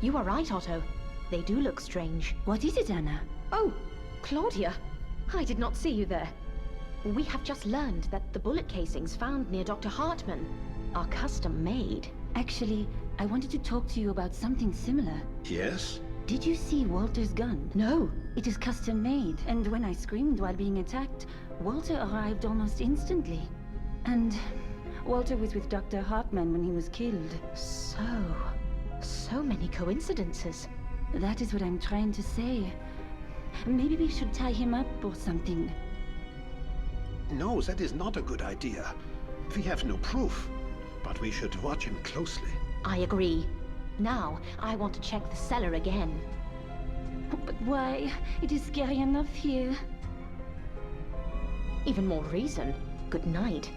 You are right, Otto. They do look strange. What is it, Anna? Oh, Claudia! I did not see you there. We have just learned that the bullet casings found near Dr. Hartman are custom made. Actually, I wanted to talk to you about something similar. Yes? Did you see Walter's gun? No. It is custom made, and when I screamed while being attacked, Walter arrived almost instantly. And Walter was with Dr. Hartman when he was killed. So many coincidences. That is what I'm trying to say. Maybe we should tie him up or something. No, that is not a good idea. We have no proof, but we should watch him closely. I agree. Now, I want to check the cellar again. But why? It is scary enough here. Even more reason. Good night.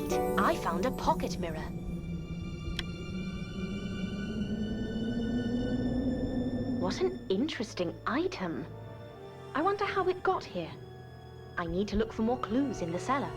Great! I found a pocket mirror. What an interesting item. I wonder how it got here. I need to look for more clues in the cellar.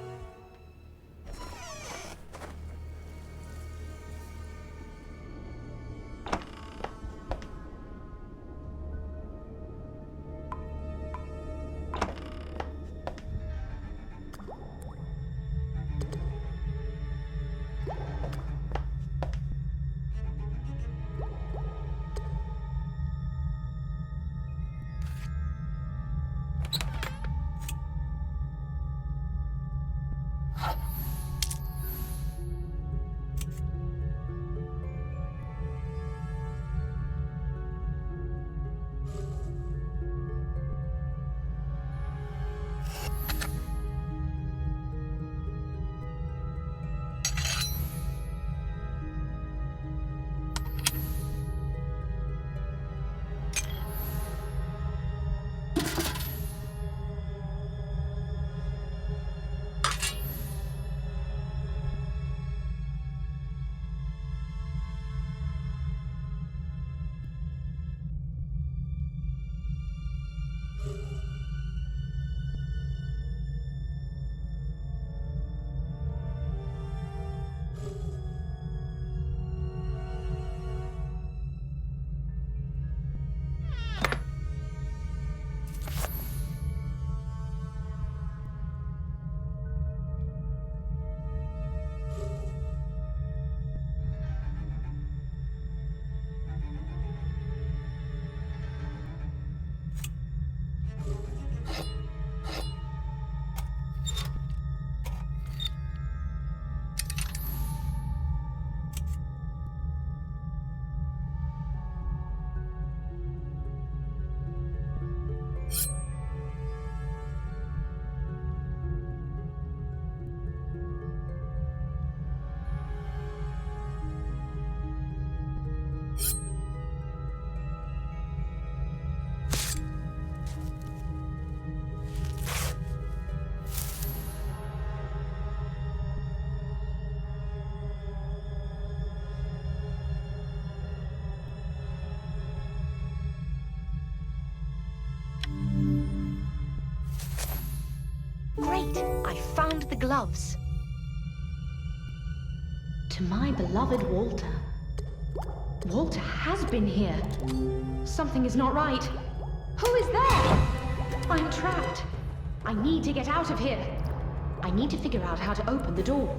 Great! I found the gloves. To my beloved Walter. Walter has been here. Something is not right. Who is there? I'm trapped. I need to get out of here. I need to figure out how to open the door.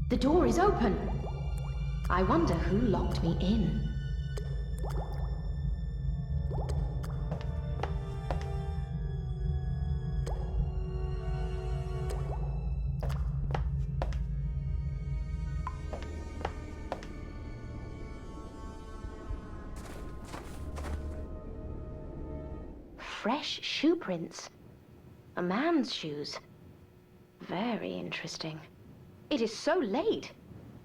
The door is open. I wonder who locked me in. Fresh shoe prints. A man's shoes. Very interesting. It is so late.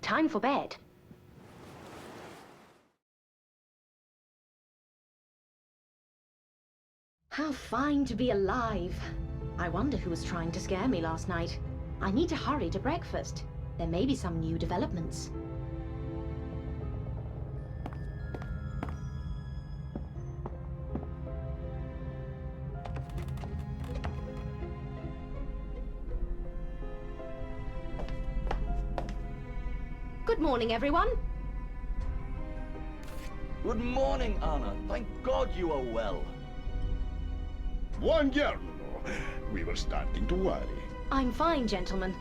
Time for bed. How fine to be alive. I wonder who was trying to scare me last night. I need to hurry to breakfast. There may be some new developments. Good morning, everyone. Good morning, Anna. Thank God you are well. Buongiorno. We were starting to worry. I'm fine, gentlemen.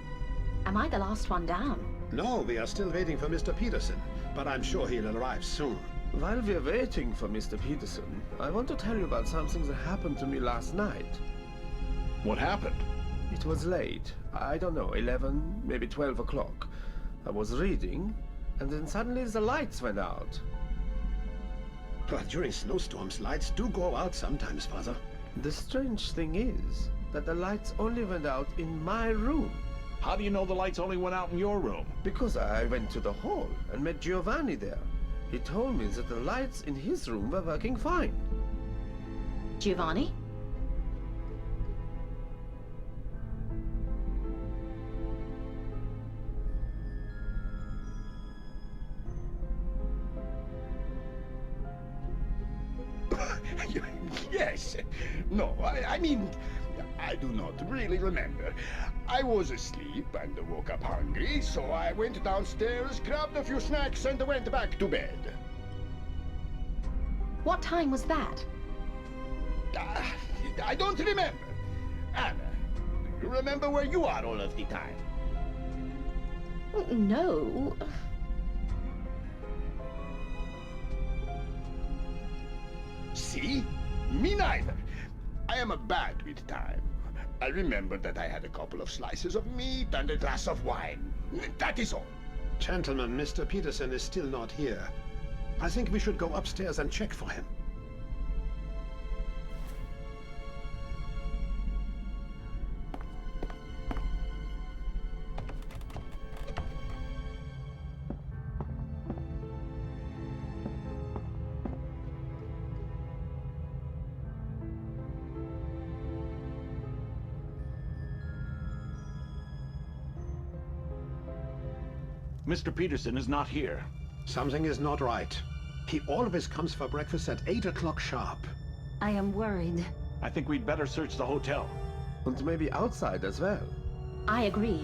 Am I the last one down? No, we are still waiting for Mr. Peterson, but I'm sure he'll arrive soon. While we're waiting for Mr. Peterson, I want to tell you about something that happened to me last night. What happened? It was late. I don't know, 11, maybe 12 o'clock. I was reading, and then suddenly the lights went out. But during snowstorms, lights do go out sometimes, Father. The strange thing is, that the lights only went out in my room. How do you know the lights only went out in your room? Because I went to the hall and met Giovanni there. He told me that the lights in his room were working fine. Giovanni? Yes. No, I mean, I do not really remember. I was asleep and woke up hungry, so I went downstairs, grabbed a few snacks, and went back to bed. What time was that? I don't remember. Anna, do you remember where you are all of the time? No. See? Me neither. I am bad with time. I remember that I had a couple of slices of meat and a glass of wine. That is all. Gentlemen, Mr. Peterson is still not here. I think we should go upstairs and check for him. Mr. Peterson is not here. Something is not right. He always comes for breakfast at 8 o'clock sharp. I am worried. I think we'd better search the hotel. And maybe outside as well. I agree.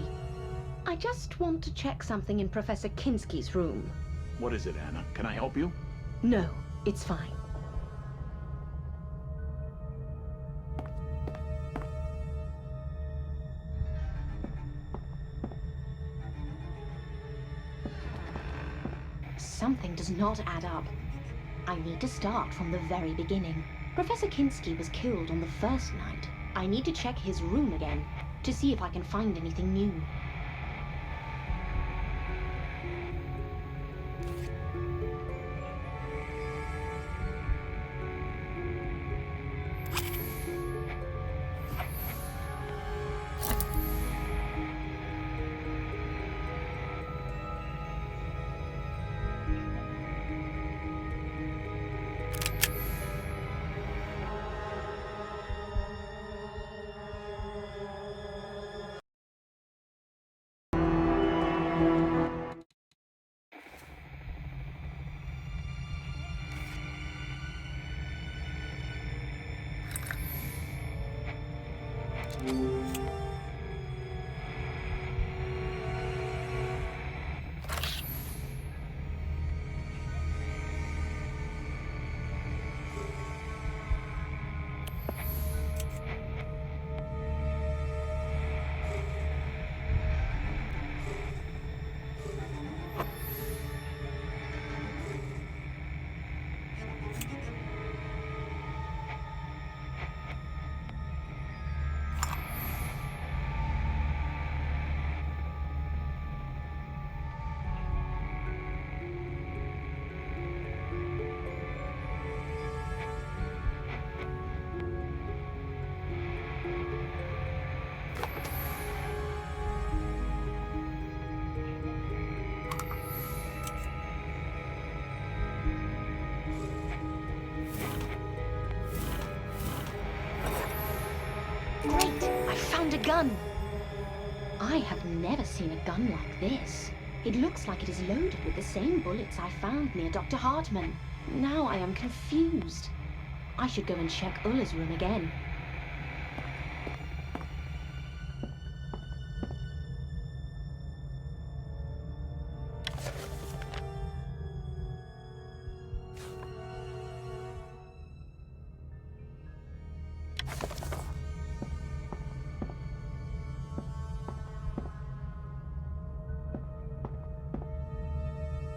I just want to check something in Professor Kinski's room. What is it, Anna? Can I help you? No, it's fine. Something does not add up. I need to start from the very beginning. Professor Kinski was killed on the first night. I need to check his room again to see if I can find anything new. Great! I found a gun! I have never seen a gun like this. It looks like it is loaded with the same bullets I found near Dr. Hartman. Now I am confused. I should go and check Ulla's room again.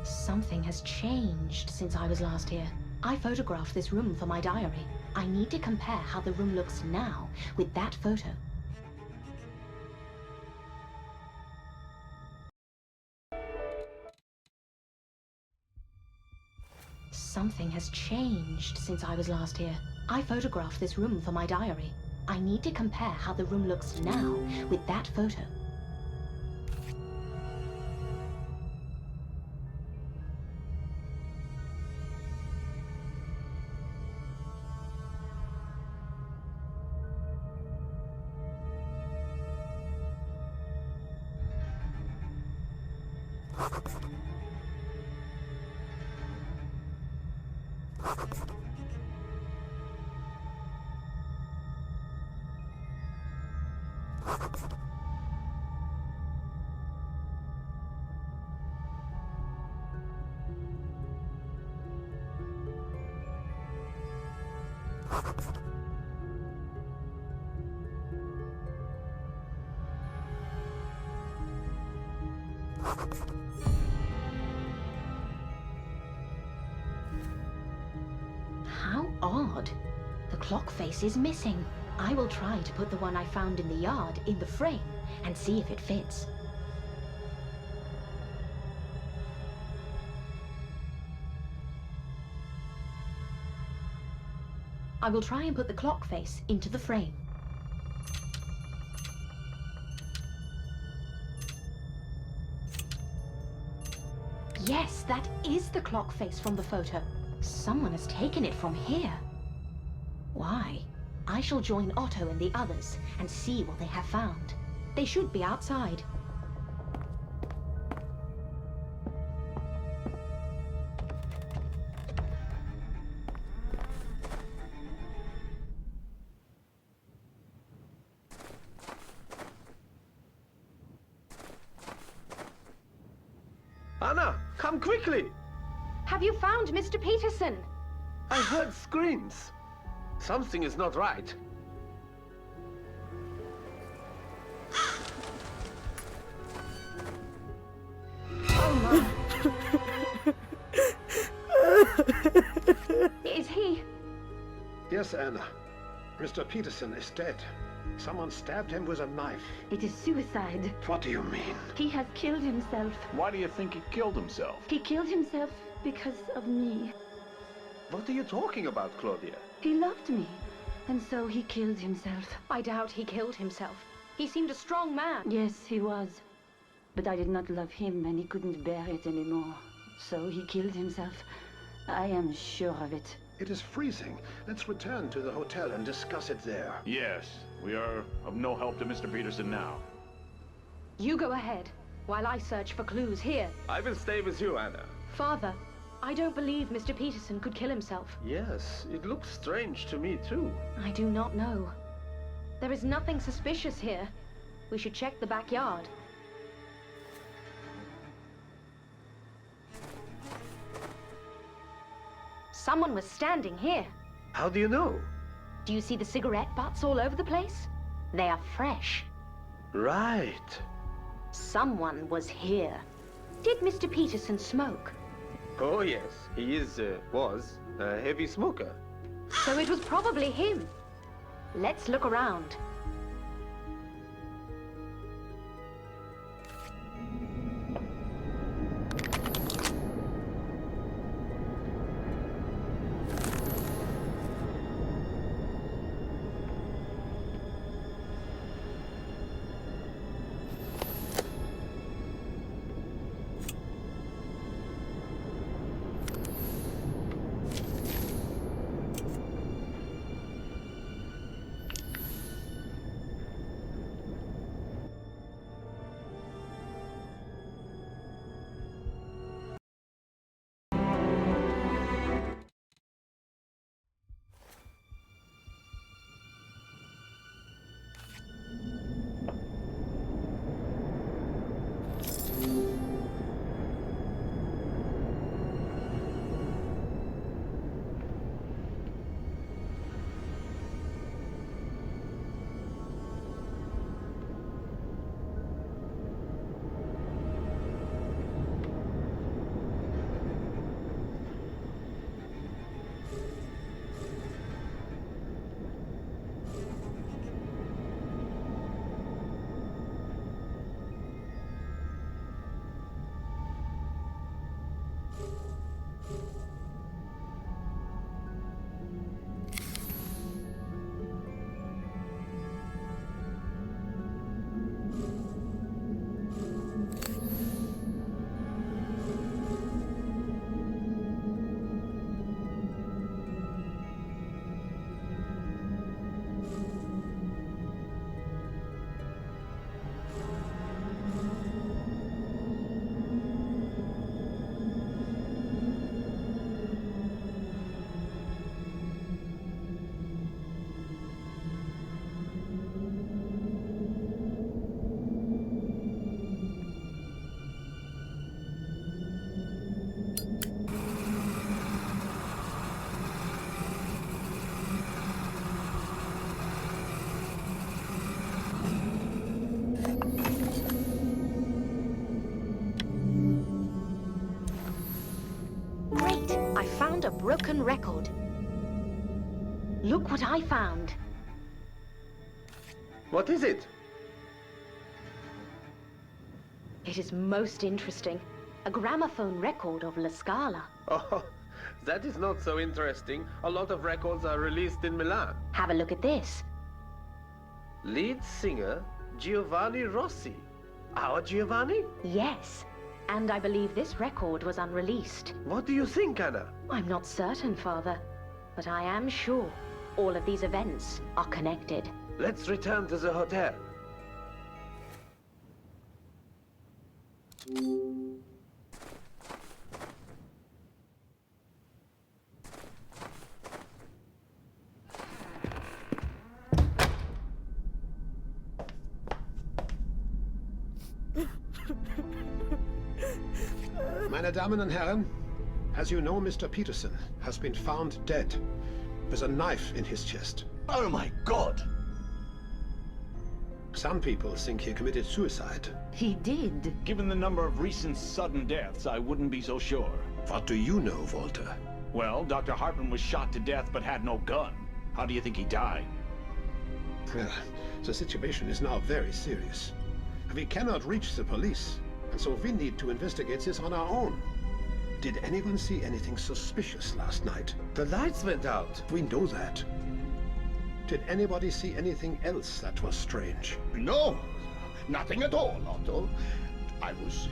Something has changed since I was last here. I photographed this room for my diary. I need to compare how the room looks now with that photo. Something has changed since I was last here. I photographed this room for my diary. I need to compare how the room looks now with that photo. How odd. The clock face is missing. I will try to put the one I found in the yard in the frame and see if it fits. I will try and put the clock face into the frame. Yes, that is the clock face from the photo. Someone has taken it from here. Why? I shall join Otto and the others and see what they have found. They should be outside. Anna, come quickly! Have you found Mr. Peterson? I heard screams. Something is not right. Oh my. Is he? Yes, Anna. Mr. Peterson is dead. Someone stabbed him with a knife. It is suicide. What do you mean? He has killed himself. Why do you think he killed himself? He killed himself because of me. What are you talking about, Claudia? He loved me, and so he killed himself. I doubt he killed himself. He seemed a strong man. Yes, he was. But I did not love him, and he couldn't bear it anymore. So he killed himself. I am sure of it. It is freezing. Let's return to the hotel and discuss it there. Yes, we are of no help to Mr. Peterson now. You go ahead, while I search for clues here. I will stay with you, Anna. Father, I don't believe Mr. Peterson could kill himself. Yes, it looks strange to me too. I do not know. There is nothing suspicious here. We should check the backyard. Someone was standing here. How do you know? Do you see the cigarette butts all over the place? They are fresh. Right. Someone was here. Did Mr. Peterson smoke? Oh yes, he was a heavy smoker. So it was probably him. Let's look around. right. I found a broken record. Look what I found. What is it? It is most interesting. A gramophone record of La Scala. Oh, that is not so interesting. A lot of records are released in Milan. Have a look at this. Lead singer Giovanni Rossi. Our Giovanni? Yes. And I believe this record was unreleased. What do you think, Anna? I'm not certain, Father. But I am sure all of these events are connected. Let's return to the hotel. Meine Damen und Herren, as you know, Mr. Peterson has been found dead with a knife in his chest. Oh my God! Some people think he committed suicide. He did. Given the number of recent sudden deaths, I wouldn't be so sure. What do you know, Walter? Well, Dr. Hartman was shot to death but had no gun. How do you think he died? Well, the situation is now very serious. We cannot reach the police, and so we need to investigate this on our own. Did anyone see anything suspicious last night? The lights went out. We know that. Did anybody see anything else that was strange? No, nothing at all, Otto. I was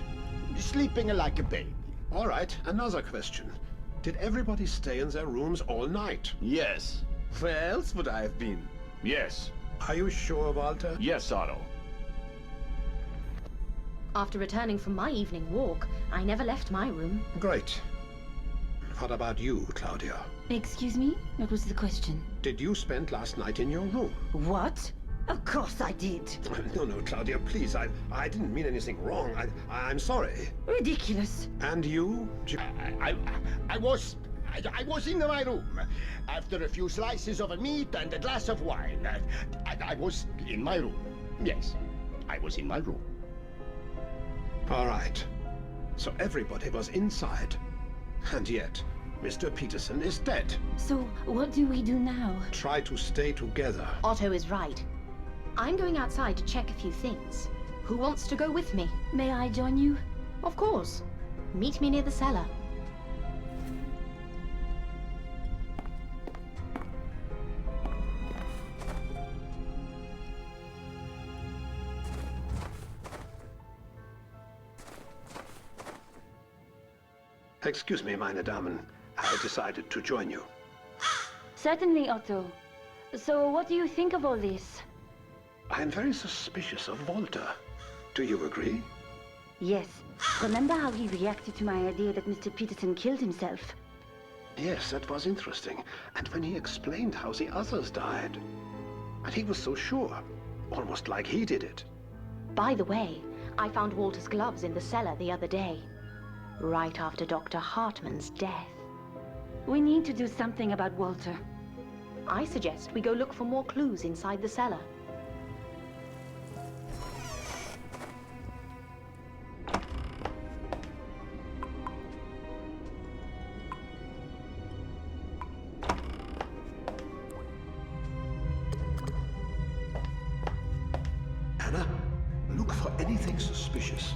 sleeping like a baby. All right, another question. Did everybody stay in their rooms all night? Yes. Where else would I have been? Yes. Are you sure, Walter? Yes, Otto. After returning from my evening walk, I never left my room. Great. What about you, Claudia? Excuse me? What was the question? Did you spend last night in your room? What? Of course I did. No, Claudia, please. I didn't mean anything wrong. I'm sorry. Ridiculous. And you? I was in my room. After a few slices of meat and a glass of wine. I was in my room. Yes, I was in my room. All right. So everybody was inside. And yet, Mr. Peterson is dead. So, what do we do now? Try to stay together. Otto is right. I'm going outside to check a few things. Who wants to go with me? May I join you? Of course. Meet me near the cellar. Excuse me, meine Damen. I decided to join you. Certainly, Otto. So, what do you think of all this? I am very suspicious of Walter. Do you agree? Yes. Remember how he reacted to my idea that Mr. Peterson killed himself? Yes, that was interesting. And when he explained how the others died. And he was so sure. Almost like he did it. By the way, I found Walter's gloves in the cellar the other day. Right after Dr. Hartman's death. We need to do something about Walter. I suggest we go look for more clues inside the cellar. Anna, look for anything suspicious.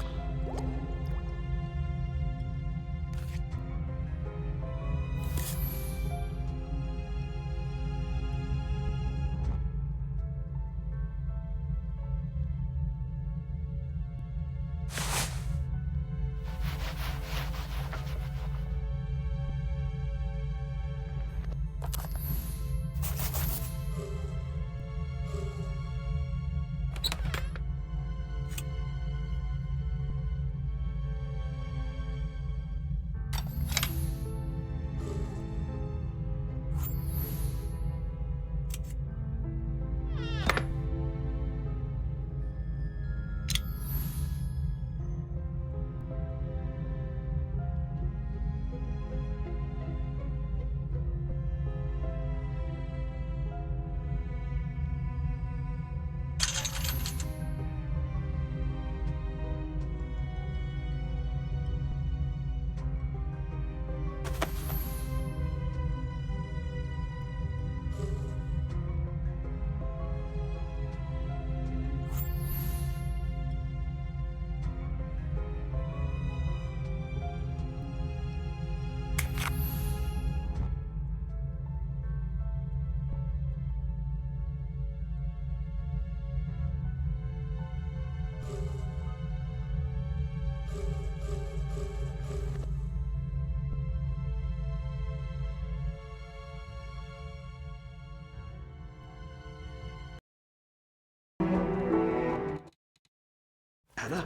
Anna,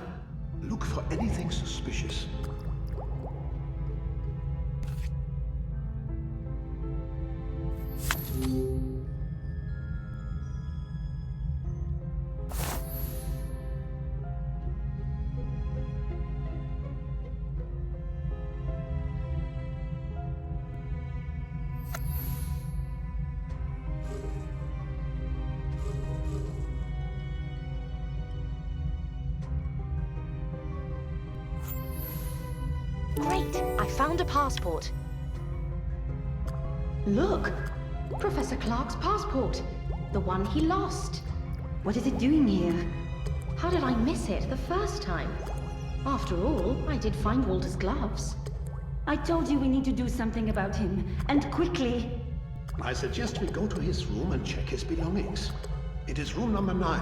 look for anything suspicious. Great! I found a passport. Look! Professor Clark's passport. The one he lost. What is it doing here? How did I miss it the first time? After all, I did find Walter's gloves. I told you we need to do something about him, and quickly. I suggest we go to his room and check his belongings. It is room number 9.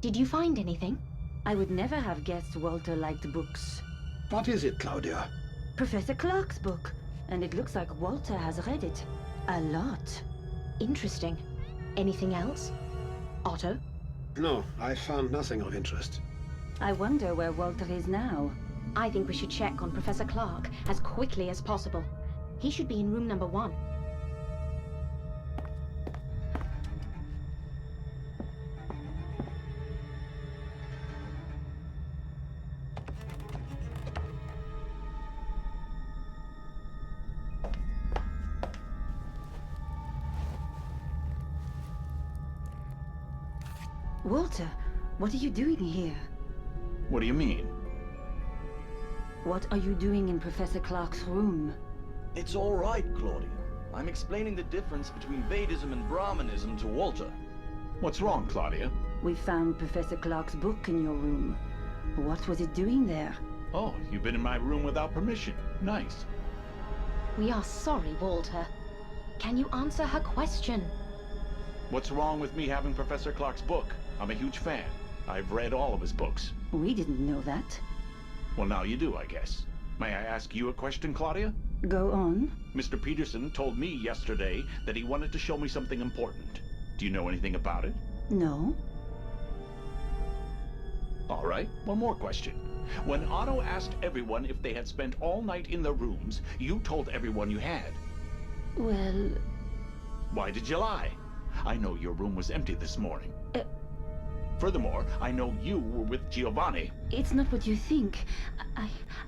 Did you find anything? I would never have guessed Walter liked books. What is it, Claudia? Professor Clark's book. And it looks like Walter has read it. A lot. Interesting. Anything else? Otto? No, I found nothing of interest. I wonder where Walter is now. I think we should check on Professor Clark as quickly as possible. He should be in room number 1. Walter, what are you doing here? What do you mean? What are you doing in Professor Clark's room? It's all right, Claudia. I'm explaining the difference between Vedism and Brahmanism to Walter. What's wrong, Claudia? We found Professor Clark's book in your room. What was it doing there? Oh, you've been in my room without permission. Nice. We are sorry, Walter. Can you answer her question? What's wrong with me having Professor Clark's book? I'm a huge fan. I've read all of his books. We didn't know that. Well, now you do, I guess. May I ask you a question, Claudia? Go on. Mr. Peterson told me yesterday that he wanted to show me something important. Do you know anything about it? No. All right, one more question. When Otto asked everyone if they had spent all night in their rooms, you told everyone you had. Well... Why did you lie? I know your room was empty this morning. Furthermore, I know you were with Giovanni. It's not what you think.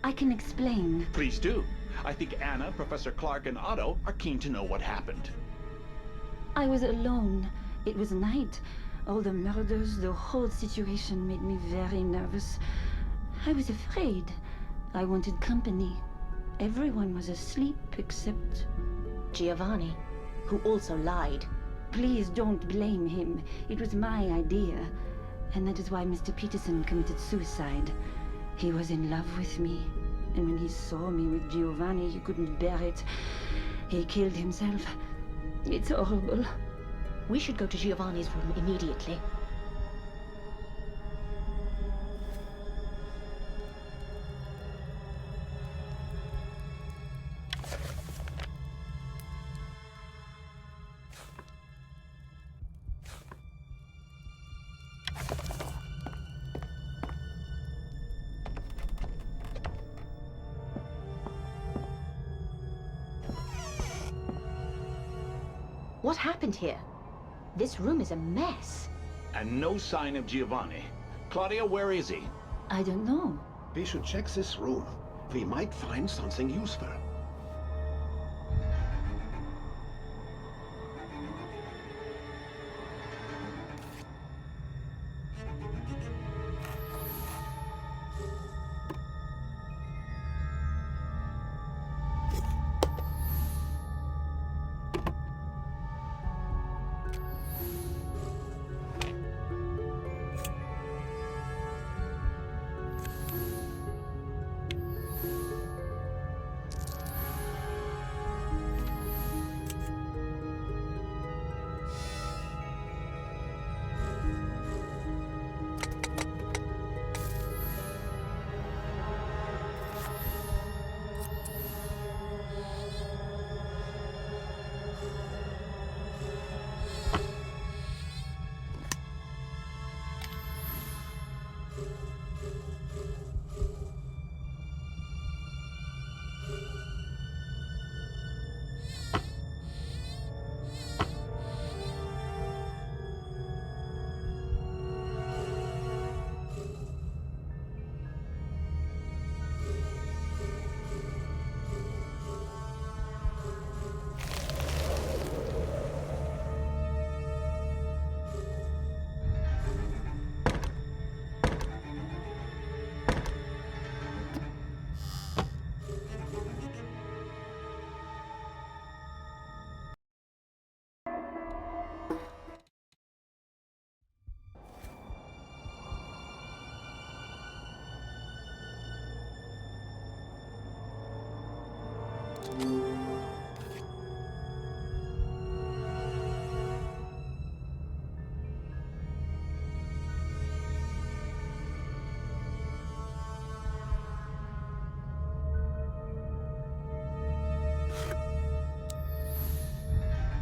I can explain. Please do. I think Anna, Professor Clark, and Otto are keen to know what happened. I was alone. It was night. All the murders, the whole situation made me very nervous. I was afraid. I wanted company. Everyone was asleep except... Giovanni, who also lied. Please don't blame him. It was my idea. And that is why Mr. Peterson committed suicide. He was in love with me. And when he saw me with Giovanni, he couldn't bear it. He killed himself. It's horrible. We should go to Giovanni's room immediately. What happened here? This room is a mess. And no sign of Giovanni. Claudia, where is he? I don't know. We should check this room. We might find something useful.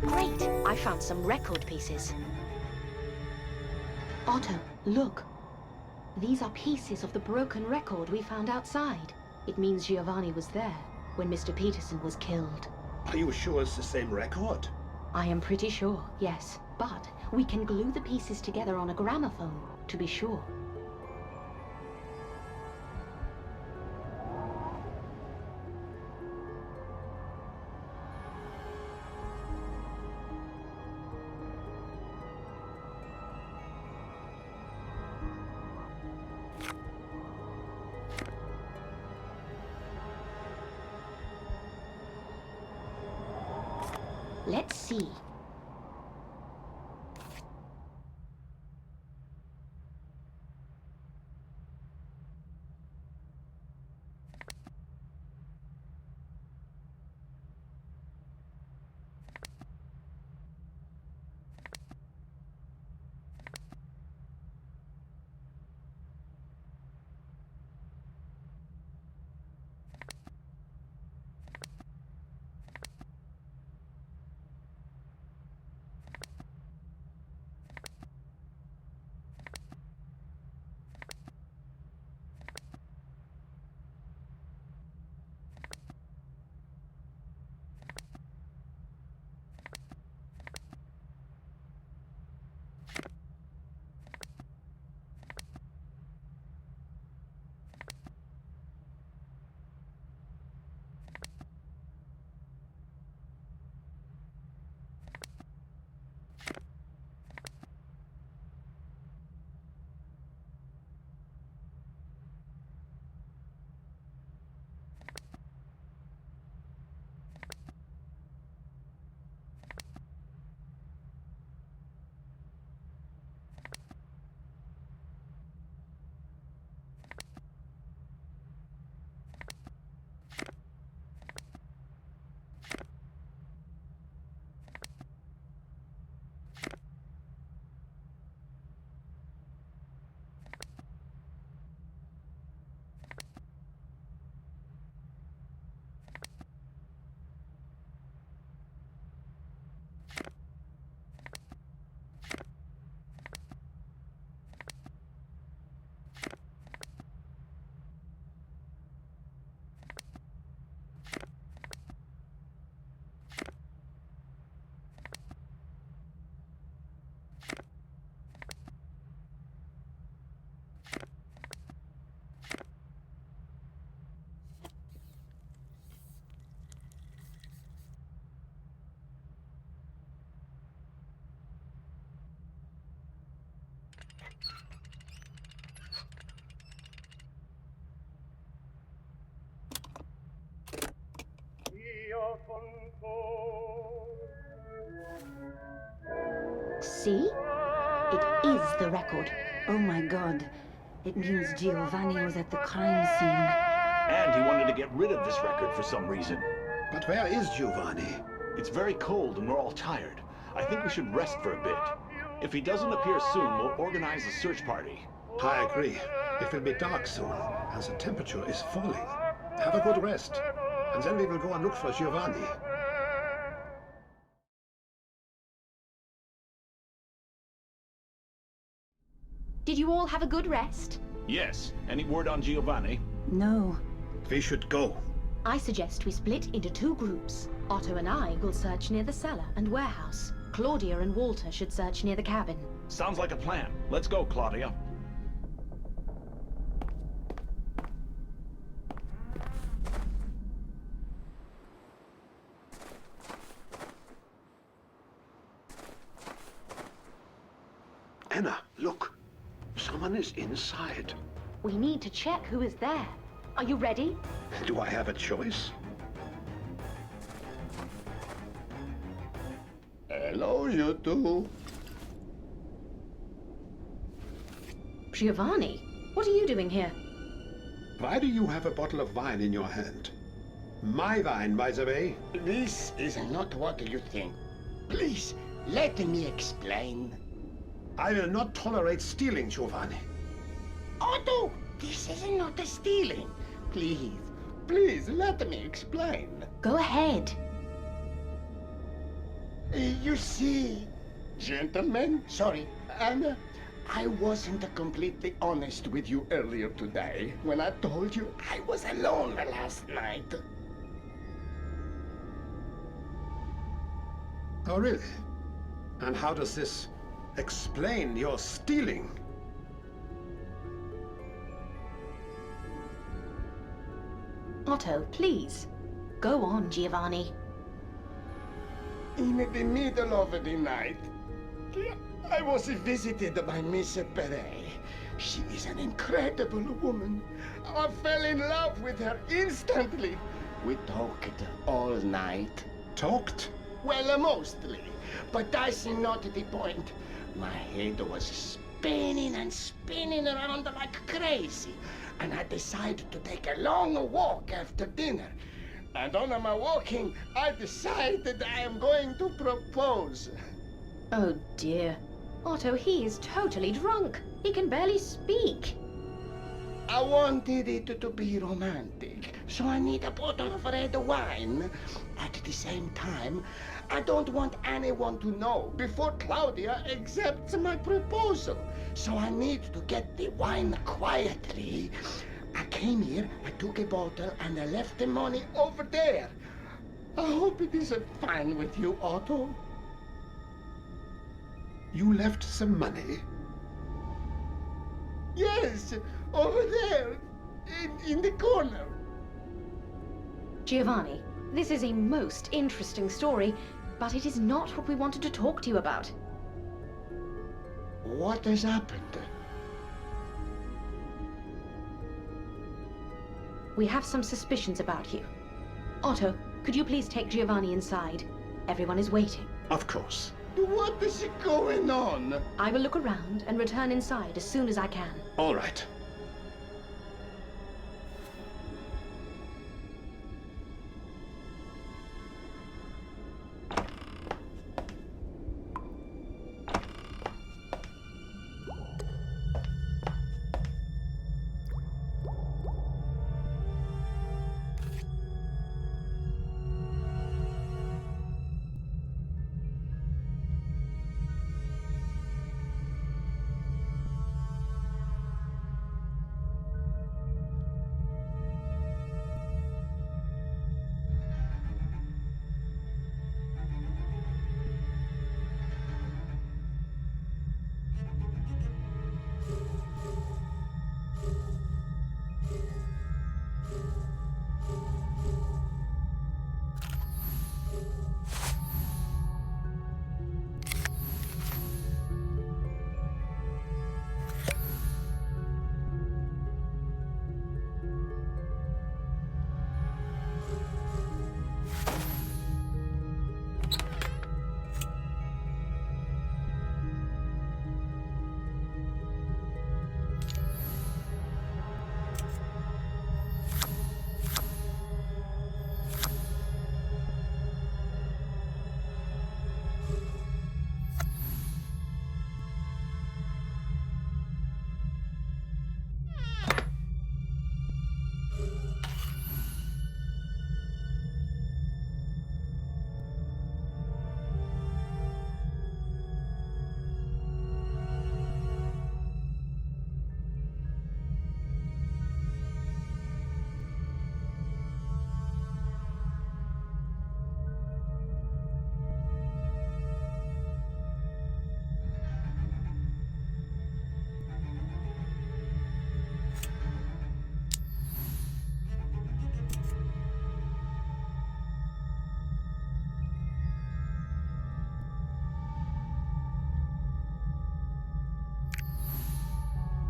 Great! I found some record pieces. Otto, look. These are pieces of the broken record we found outside. It means Giovanni was there when Mr. Peterson was killed. Are you sure it's the same record? I am pretty sure, yes. But we can glue the pieces together on a gramophone, to be sure. Let's see. See? It is the record. Oh my god. It means Giovanni was at the crime scene. And he wanted to get rid of this record for some reason. But where is Giovanni? It's very cold and we're all tired. I think we should rest for a bit. If he doesn't appear soon, we'll organize a search party. I agree. It will be dark soon, as the temperature is falling. Have a good rest, and then we will go and look for Giovanni. Did you all have a good rest? Yes. Any word on Giovanni? No. We should go. I suggest we split into two groups. Otto and I will search near the cellar and warehouse. Claudia and Walter should search near the cabin. Sounds like a plan. Let's go, Claudia. Anna, look. Someone is inside. We need to check who is there. Are you ready? Do I have a choice? Hello, you two. Giovanni, what are you doing here? Why do you have a bottle of wine in your hand? My wine, by the way. This is not what you think. Please, let me explain. I will not tolerate stealing, Giovanni. Otto, this is not a stealing. Please, let me explain. Go ahead. You see, gentlemen, sorry, Anna, I wasn't completely honest with you earlier today when I told you I was alone last night. Oh, really? And how does this explain your stealing? Otto, please. Go on, Giovanni. In the middle of the night, I was visited by Miss Perret. She is an incredible woman. I fell in love with her instantly. We talked all night. Talked? Well, mostly. But that's not the point. My head was spinning and spinning around like crazy. And I decided to take a long walk after dinner. And on my walking, I decided I am going to propose. Oh dear. Otto, he is totally drunk. He can barely speak. I wanted it to be romantic, so I need a bottle of red wine. At the same time, I don't want anyone to know before Claudia accepts my proposal. So I need to get the wine quietly. I came here, I took a bottle, and I left the money over there. I hope it is fine with you, Otto. You left some money? Yes, over there, in the corner. Giovanni, this is a most interesting story, but it is not what we wanted to talk to you about. What has happened? We have some suspicions about you. Otto, could you please take Giovanni inside? Everyone is waiting. Of course. What is going on? I will look around and return inside as soon as I can. All right.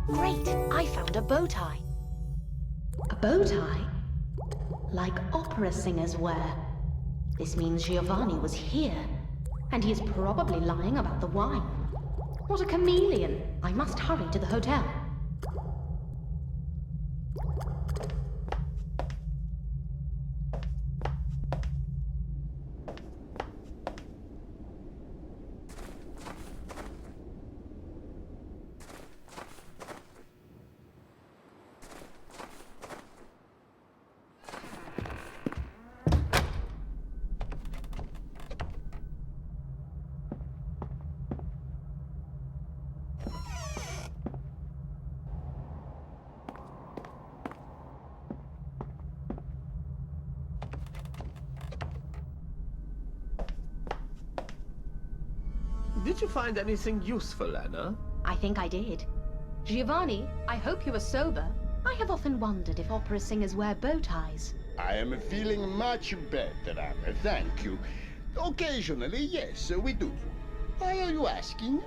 Great! I found a bow tie. A bow tie? Like opera singers wear. This means Giovanni was here, and he is probably lying about the wine. What a chameleon! I must hurry to the hotel. Did you find anything useful, Anna? I think I did. Giovanni, I hope you are sober. I have often wondered if opera singers wear bow ties. I am feeling much better, Anna, thank you. Occasionally, yes, we do. Why are you asking?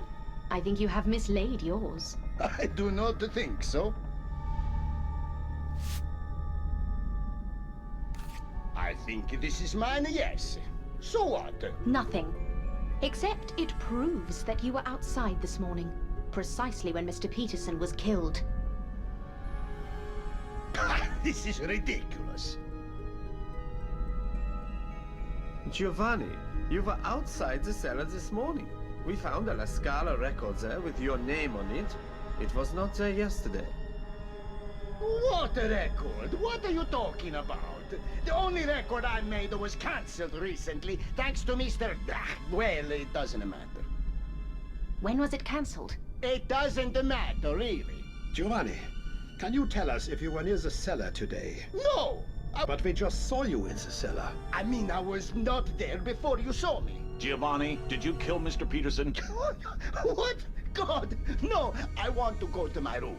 I think you have mislaid yours. I do not think so. I think this is mine, yes. So what? Nothing. Except it proves that you were outside this morning, precisely when Mr. Peterson was killed. This is ridiculous. Giovanni, you were outside the cellar this morning. We found a La Scala record there with your name on it. It was not there yesterday. What a record? What are you talking about? The only record I made was cancelled recently, thanks to Mr. Well, it doesn't matter. When was it cancelled? It doesn't matter, really. Giovanni, can you tell us if you were near the cellar today? No! But we just saw you in the cellar. I mean, I was not there before you saw me. Giovanni, did you kill Mr. Peterson? What? God, no! I want to go to my room.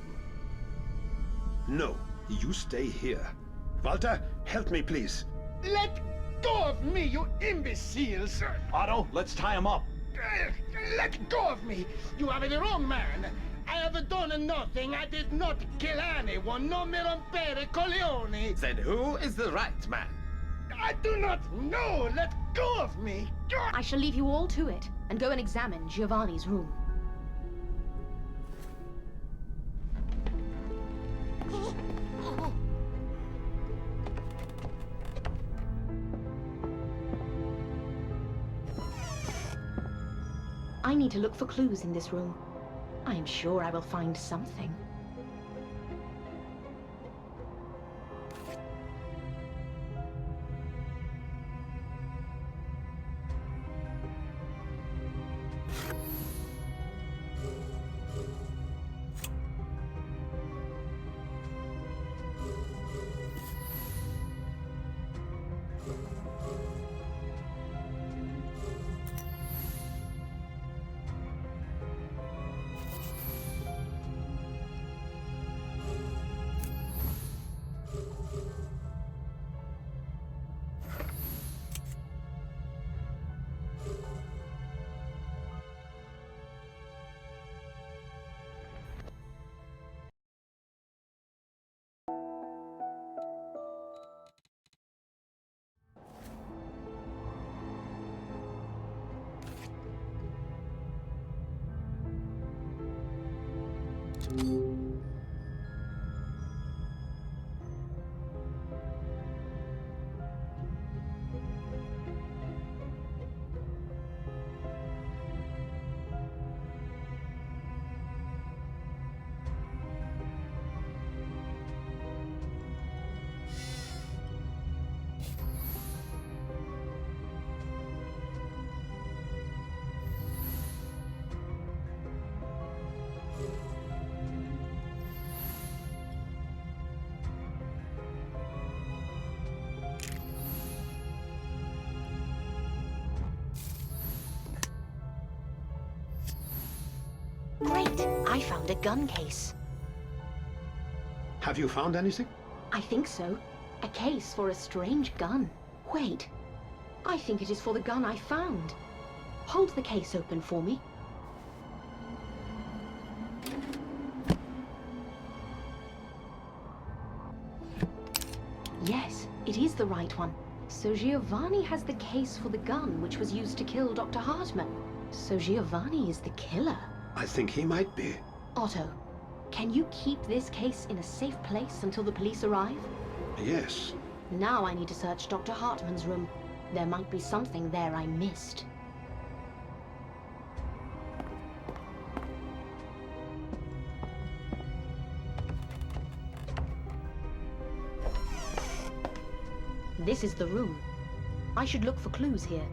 No, you stay here. Walter, help me, please. Let go of me, you imbeciles! Otto, let's tie him up. Let go of me! You are the wrong man! I have done nothing. I did not kill anyone. Non mi rompere coglioni! Then who is the right man? I do not know! Let go of me! I shall leave you all to it, and go and examine Giovanni's room. I need to look for clues in this room. I am sure I will find something. Great! I found a gun case. Have you found anything? I think so. A case for a strange gun. Wait. I think it is for the gun I found. Hold the case open for me. Yes, it is the right one. So Giovanni has the case for the gun which was used to kill Dr. Hartman. So Giovanni is the killer. I think he might be. Otto, can you keep this case in a safe place until the police arrive? Yes. Now I need to search Dr. Hartman's room. There might be something there I missed. This is the room. I should look for clues here.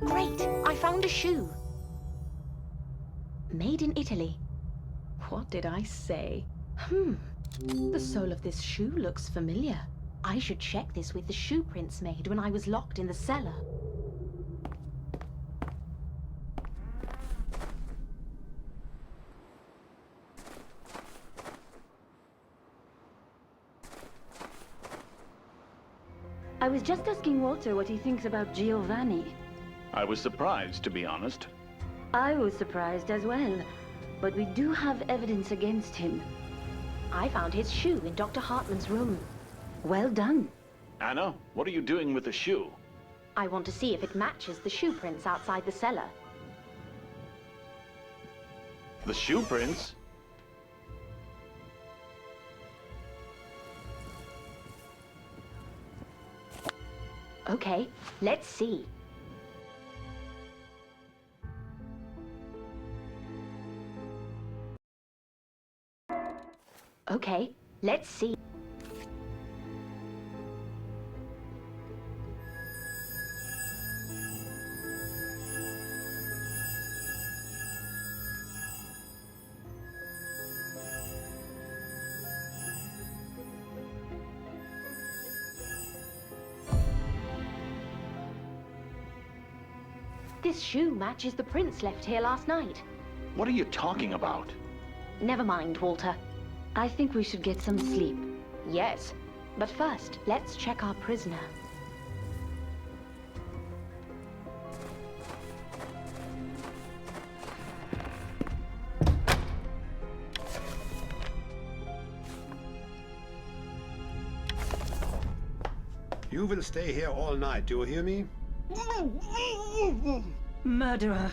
Great! I found a shoe. Made in Italy. What did I say? The sole of this shoe looks familiar. I should check this with the shoe prints made when I was locked in the cellar. I was just asking Walter what he thinks about Giovanni. I was surprised, to be honest. I was surprised as well, but we do have evidence against him. I found his shoe in Dr. Hartman's room. Well done. Anna, what are you doing with the shoe? I want to see if it matches the shoe prints outside the cellar. The shoe prints? Okay, let's see. Okay, let's see. This shoe matches the prints left here last night. What are you talking about? Never mind, Walter. I think we should get some sleep. Yes, but first, let's check our prisoner. You will stay here all night, do you hear me? Murderer.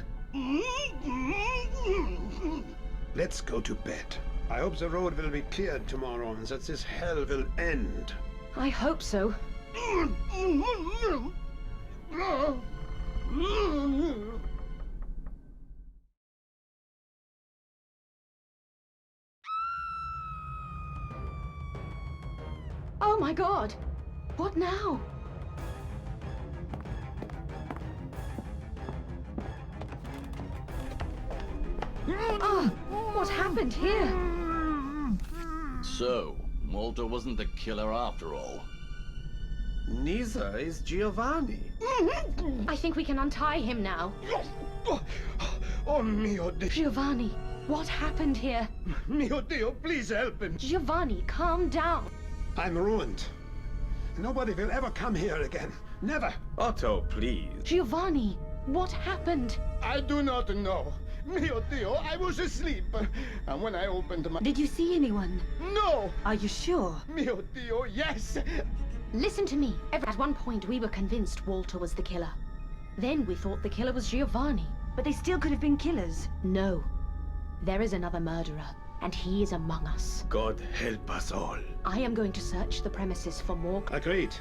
Let's go to bed. I hope the road will be cleared tomorrow and that this hell will end. I hope so. Oh my God! What now? Oh, what happened here? So, Walter wasn't the killer after all. Neither is Giovanni. I think we can untie him now. Oh, mio Dio. Giovanni, what happened here? Mio Dio, please help him. Giovanni, calm down. I'm ruined. Nobody will ever come here again. Never. Otto, please. Giovanni, what happened? I do not know. Mio Dio, I was asleep. And when I opened my... Did you see anyone? No! Are you sure? Mio Dio, yes! Listen to me. At one point, we were convinced Walter was the killer. Then we thought the killer was Giovanni. But they still could have been killers. No. There is another murderer, and he is among us. God help us all. I am going to search the premises for more... Agreed.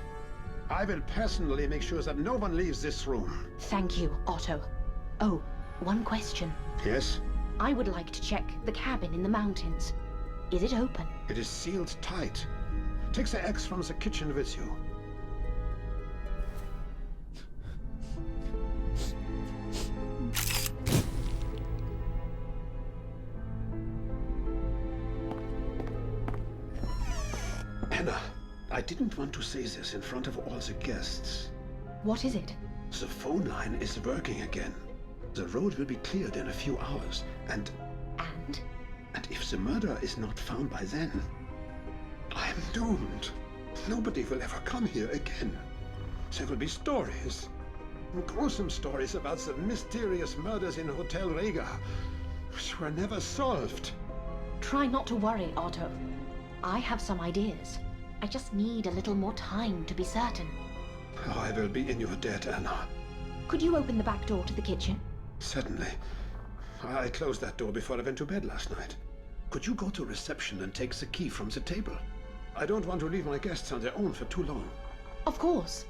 I will personally make sure that no one leaves this room. Thank you, Otto. Oh, one question. Yes? I would like to check the cabin in the mountains. Is it open? It is sealed tight. Take the axe from the kitchen with you. Anna, I didn't want to say this in front of all the guests. What is it? The phone line is working again. The road will be cleared in a few hours, and if the murderer is not found by then, I'm doomed. Nobody will ever come here again. There will be stories, gruesome stories about the mysterious murders in Hotel Rhaegar, which were never solved. Try not to worry, Otto. I have some ideas. I just need a little more time to be certain. Oh, I will be in your debt, Anna. Could you open the back door to the kitchen? Certainly. I closed that door before I went to bed last night. Could you go to reception and take the key from the table? I don't want to leave my guests on their own for too long. Of course.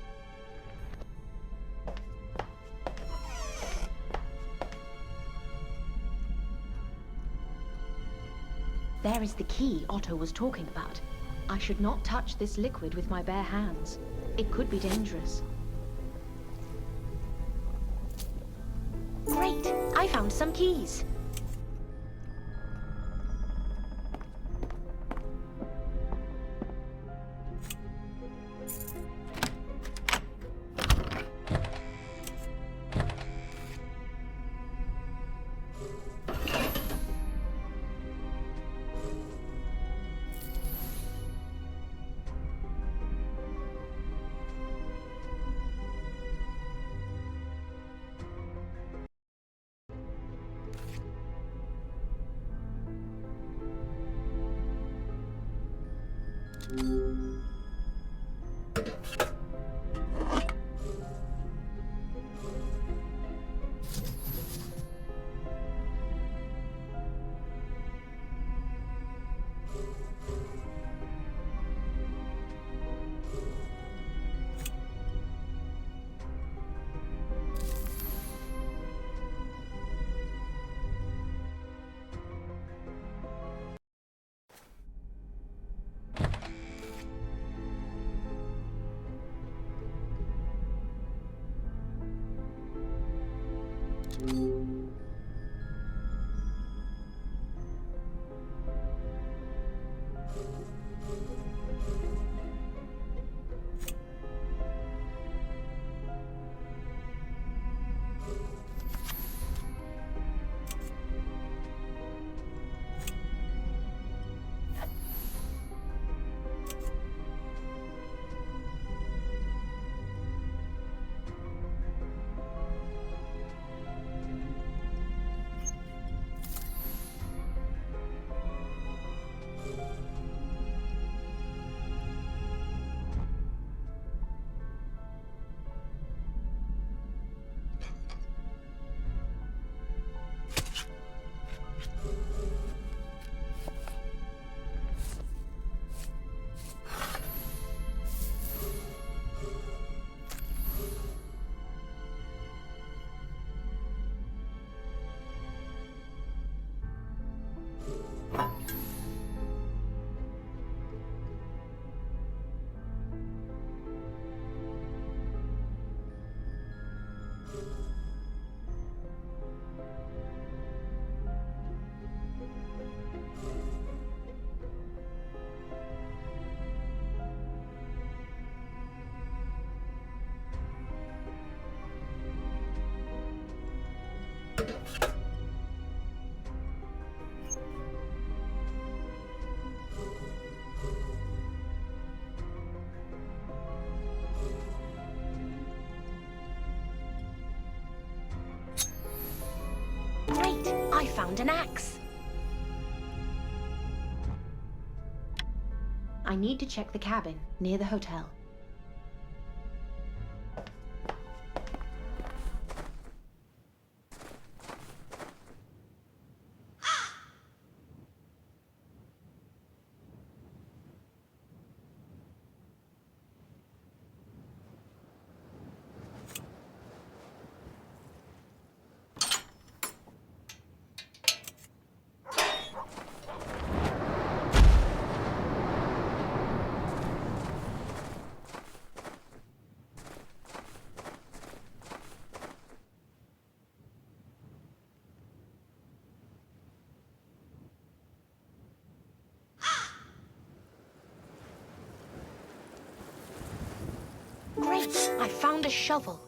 There is the key Otto was talking about. I should not touch this liquid with my bare hands. It could be dangerous. Great! I found some keys. Great! I found an axe. I need to check the cabin near the hotel. Great! I found a shovel.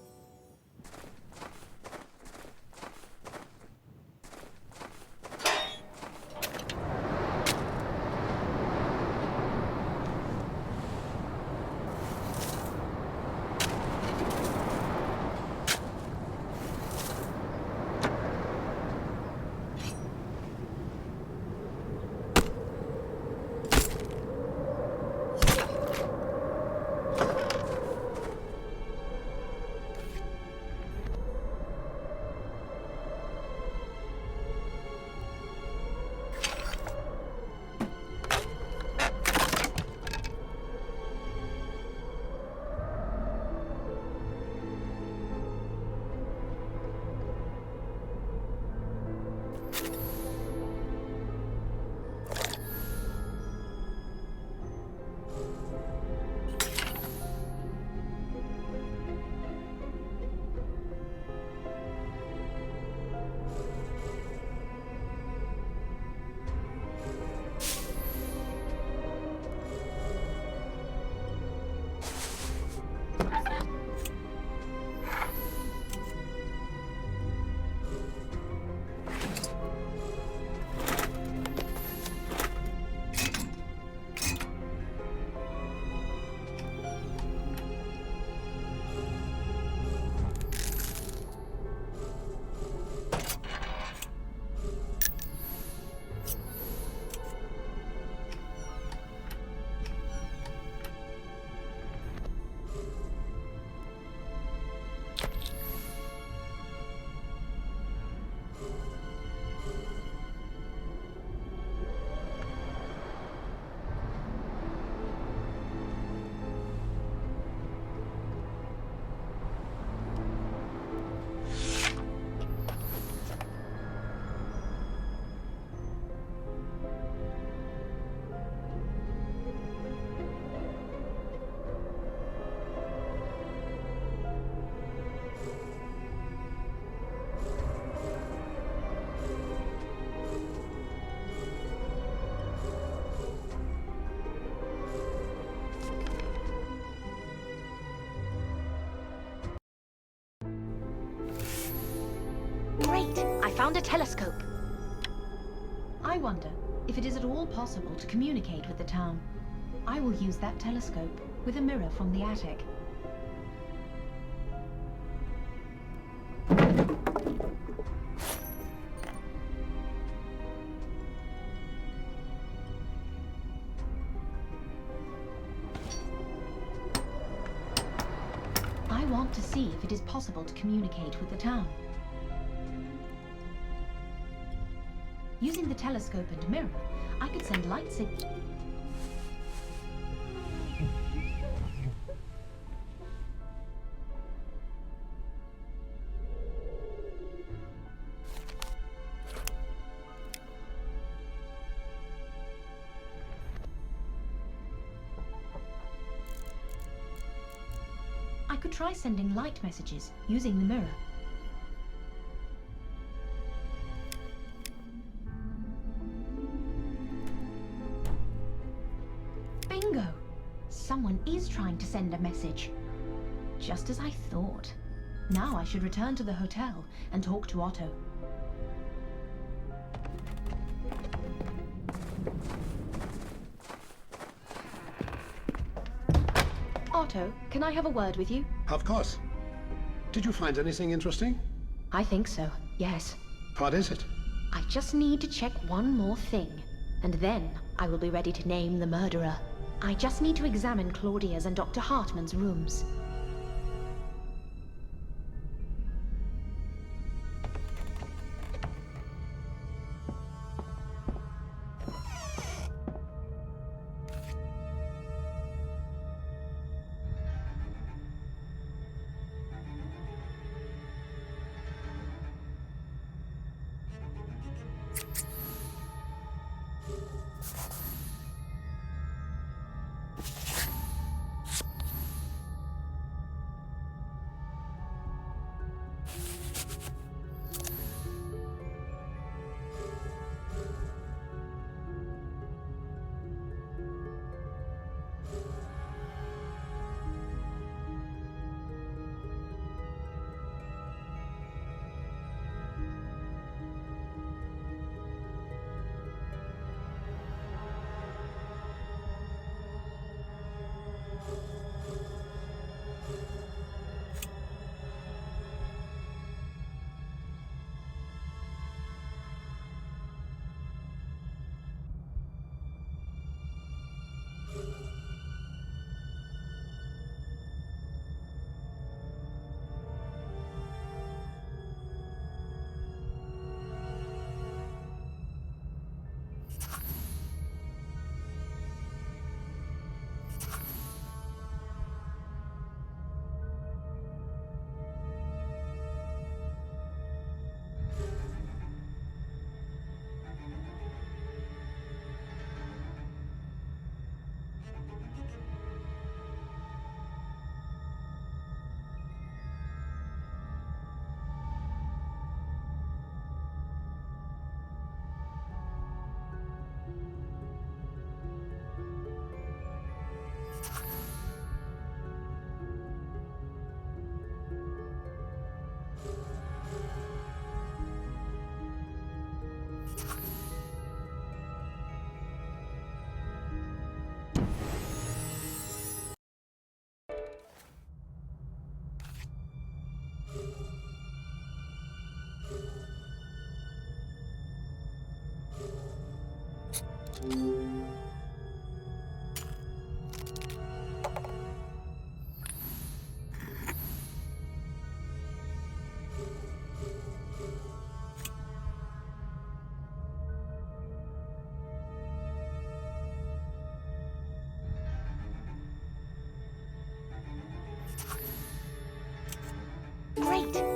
Great! I found a telescope. I wonder if it is at all possible to communicate with the town. I will use that telescope with a mirror from the attic. I want to see if it is possible to communicate with the town. Using the telescope and mirror, I could send light signals. I could try sending light messages using the mirror. Bingo! Someone is trying to send a message. Just as I thought. Now I should return to the hotel and talk to Otto. Otto, can I have a word with you? Of course. Did you find anything interesting? I think so, yes. What is it? I just need to check one more thing, and then I will be ready to name the murderer. I just need to examine Claudia's and Dr. Hartman's rooms. Great!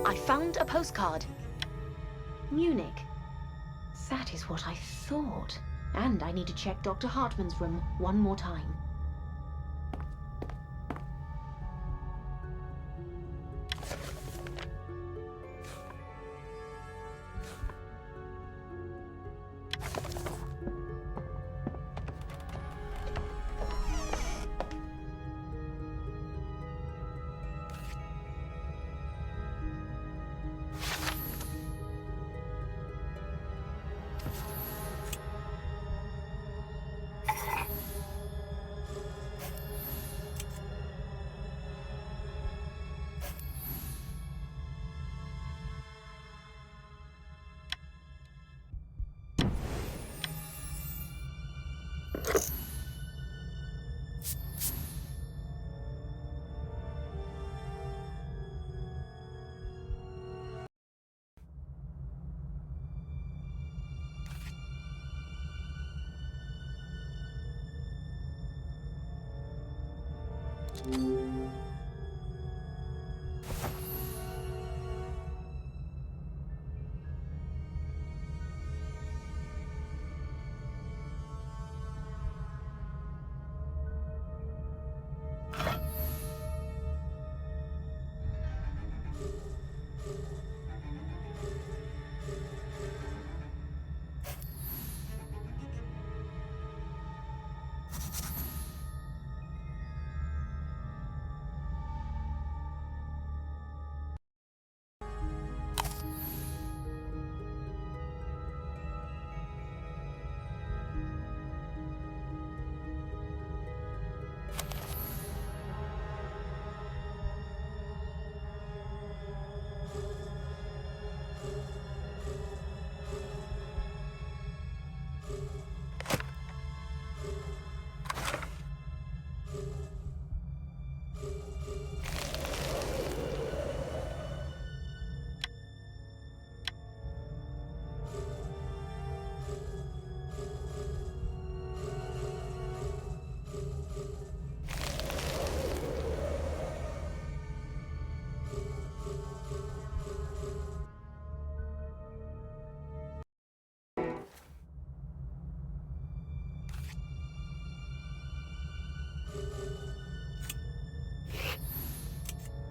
I found a postcard. Munich. That is what I thought. And I need to check Dr. Hartman's room one more time.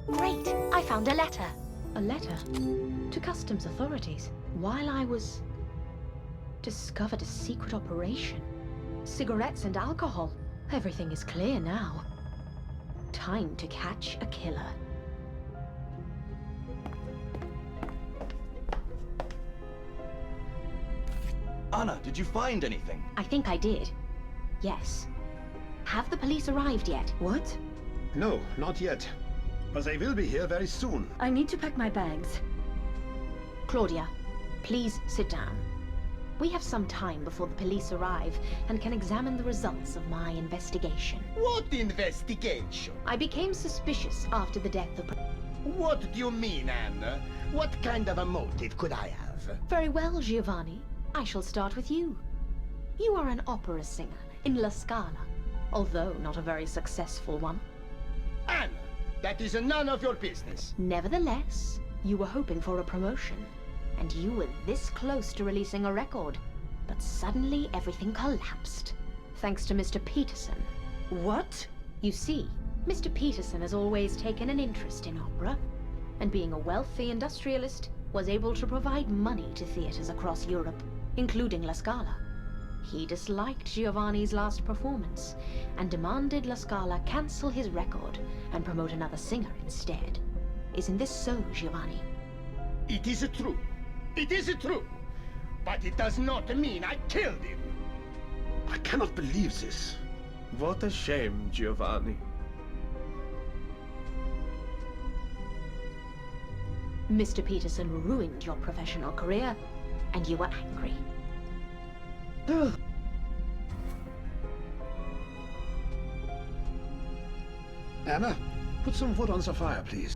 Great! I found a letter. A letter? To customs authorities? While I was... discovered a secret operation. Cigarettes and alcohol. Everything is clear now. Time to catch a killer. Anna, did you find anything? I think I did. Yes. Have the police arrived yet? What? No, not yet. But they will be here very soon. I need to pack my bags. Claudia, please sit down. We have some time before the police arrive and can examine the results of my investigation. What investigation? I became suspicious after the death of... What do you mean, Anna? What kind of a motive could I have? Very well, Giovanni. I shall start with you. You are an opera singer in La Scala, although not a very successful one. Anna, that is none of your business. Nevertheless, you were hoping for a promotion, and you were this close to releasing a record. But suddenly everything collapsed, thanks to Mr. Peterson. What? You see, Mr. Peterson has always taken an interest in opera, and being a wealthy industrialist, was able to provide money to theaters across Europe, including La Scala. He disliked Giovanni's last performance, and demanded La Scala cancel his record and promote another singer instead. Isn't this so, Giovanni? It is true. It is true. But it does not mean I killed him. I cannot believe this. What a shame, Giovanni. Mr. Peterson ruined your professional career, and you were angry. Anna, put some wood on the fire, please.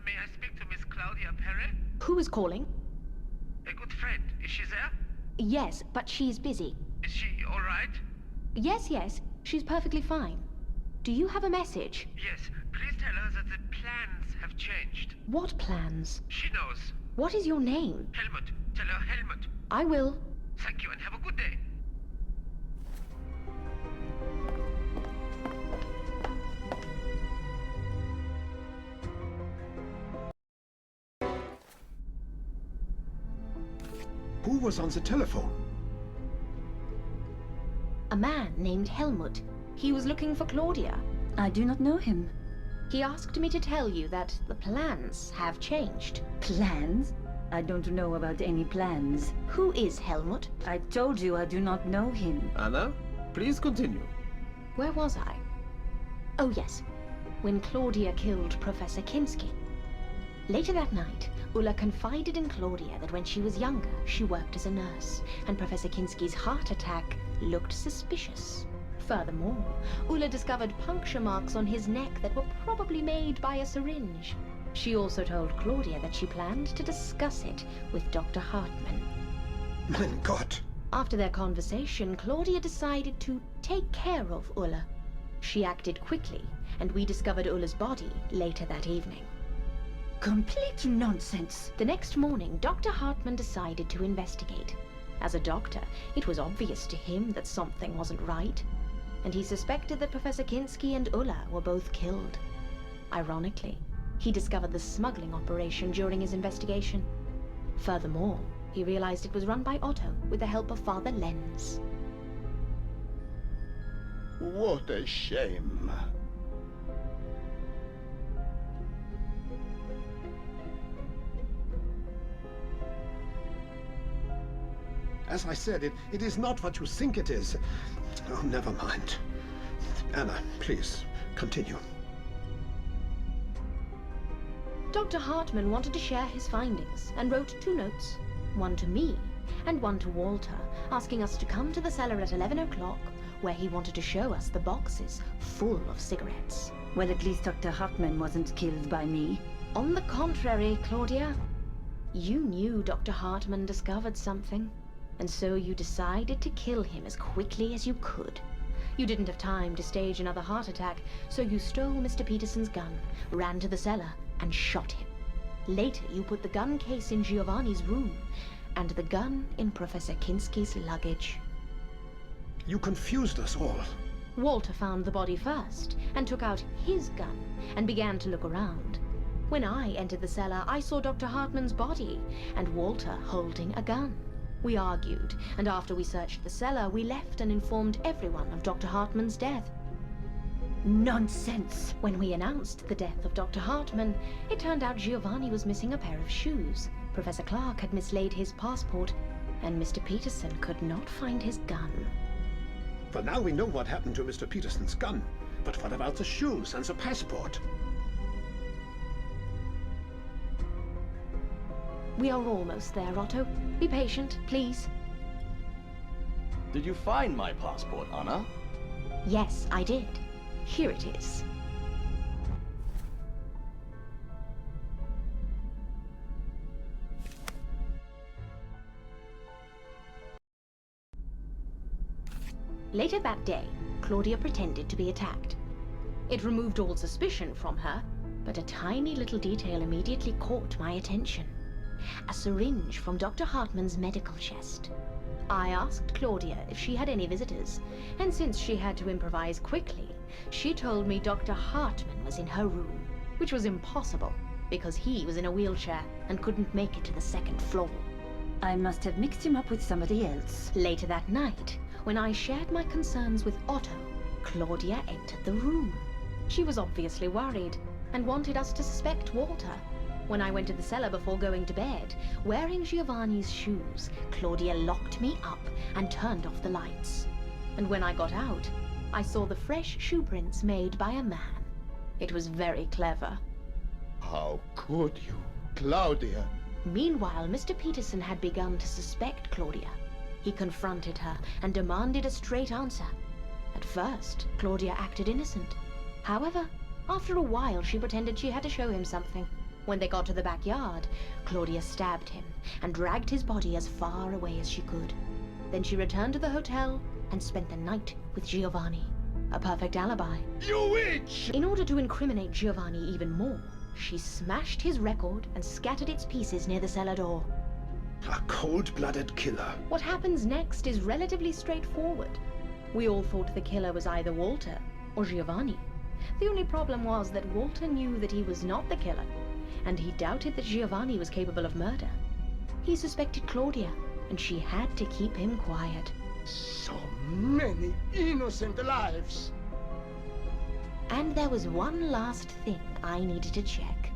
May I speak to Miss Claudia Perry? Who is calling? A good friend. Is she there? Yes, but she's busy. Is she all right? Yes, she's perfectly fine. Do you have a message? Yes. Please tell her that the plans have changed. What plans? She knows. What is your name? Helmut. Tell her Helmut. I will. Thank you and have a good day. Who was on the telephone? A man named Helmut. He was looking for Claudia. I do not know him. He asked me to tell you that the plans have changed. Plans? I don't know about any plans. Who is Helmut? I told you I do not know him. Anna, please continue. Where was I? Oh yes, when Claudia killed Professor Kinski. Later that night, Ulla confided in Claudia that when she was younger, she worked as a nurse, and Professor Kinski's heart attack looked suspicious. Furthermore, Ulla discovered puncture marks on his neck that were probably made by a syringe. She also told Claudia that she planned to discuss it with Dr. Hartman. Mein Gott! After their conversation, Claudia decided to take care of Ulla. She acted quickly, and we discovered Ulla's body later that evening. Complete nonsense. The next morning, Dr. Hartman decided to investigate. As a doctor, it was obvious to him that something wasn't right, and he suspected that Professor Kinski and Ulla were both killed. Ironically, he discovered the smuggling operation during his investigation. Furthermore, he realized it was run by Otto with the help of Father Lenz. What a shame. As I said, it is not what you think it is. Oh, never mind. Anna, please, continue. Dr. Hartman wanted to share his findings and wrote 2 notes, one to me and one to Walter, asking us to come to the cellar at 11 o'clock, where he wanted to show us the boxes full of cigarettes. Well, at least Dr. Hartman wasn't killed by me. On the contrary, Claudia, you knew Dr. Hartman discovered something, and so you decided to kill him as quickly as you could. You didn't have time to stage another heart attack, so you stole Mr. Peterson's gun, ran to the cellar, and shot him. Later, you put the gun case in Giovanni's room, and the gun in Professor Kinski's luggage. You confused us all. Walter found the body first, and took out his gun, and began to look around. When I entered the cellar, I saw Dr. Hartman's body, and Walter holding a gun. We argued, and after we searched the cellar, we left and informed everyone of Dr. Hartman's death. Nonsense! When we announced the death of Dr. Hartman, it turned out Giovanni was missing a pair of shoes. Professor Clark had mislaid his passport, and Mr. Peterson could not find his gun. For now we know what happened to Mr. Peterson's gun. But what about the shoes and the passport? We are almost there, Otto. Be patient, please. Did you find my passport, Anna? Yes, I did. Here it is. Later that day, Claudia pretended to be attacked. It removed all suspicion from her, but a tiny little detail immediately caught my attention. A syringe from Dr. Hartman's medical chest. I asked Claudia if she had any visitors, and since she had to improvise quickly, she told me Dr. Hartman was in her room, which was impossible, because he was in a wheelchair and couldn't make it to the 2nd floor. I must have mixed him up with somebody else. Later that night, when I shared my concerns with Otto, Claudia entered the room. She was obviously worried, and wanted us to suspect Walter. When I went to the cellar before going to bed, wearing Giovanni's shoes, Claudia locked me up and turned off the lights. And when I got out, I saw the fresh shoe prints made by a man. It was very clever. How could you, Claudia? Meanwhile, Mr. Peterson had begun to suspect Claudia. He confronted her and demanded a straight answer. At first, Claudia acted innocent. However, after a while, she pretended she had to show him something. When they got to the backyard, Claudia stabbed him and dragged his body as far away as she could. Then she returned to the hotel and spent the night with Giovanni. A perfect alibi. You witch! In order to incriminate Giovanni even more, she smashed his record and scattered its pieces near the cellar door. A cold-blooded killer. What happens next is relatively straightforward. We all thought the killer was either Walter or Giovanni. The only problem was that Walter knew that he was not the killer, and he doubted that Giovanni was capable of murder. He suspected Claudia, and she had to keep him quiet. So many innocent lives. And there was one last thing I needed to check.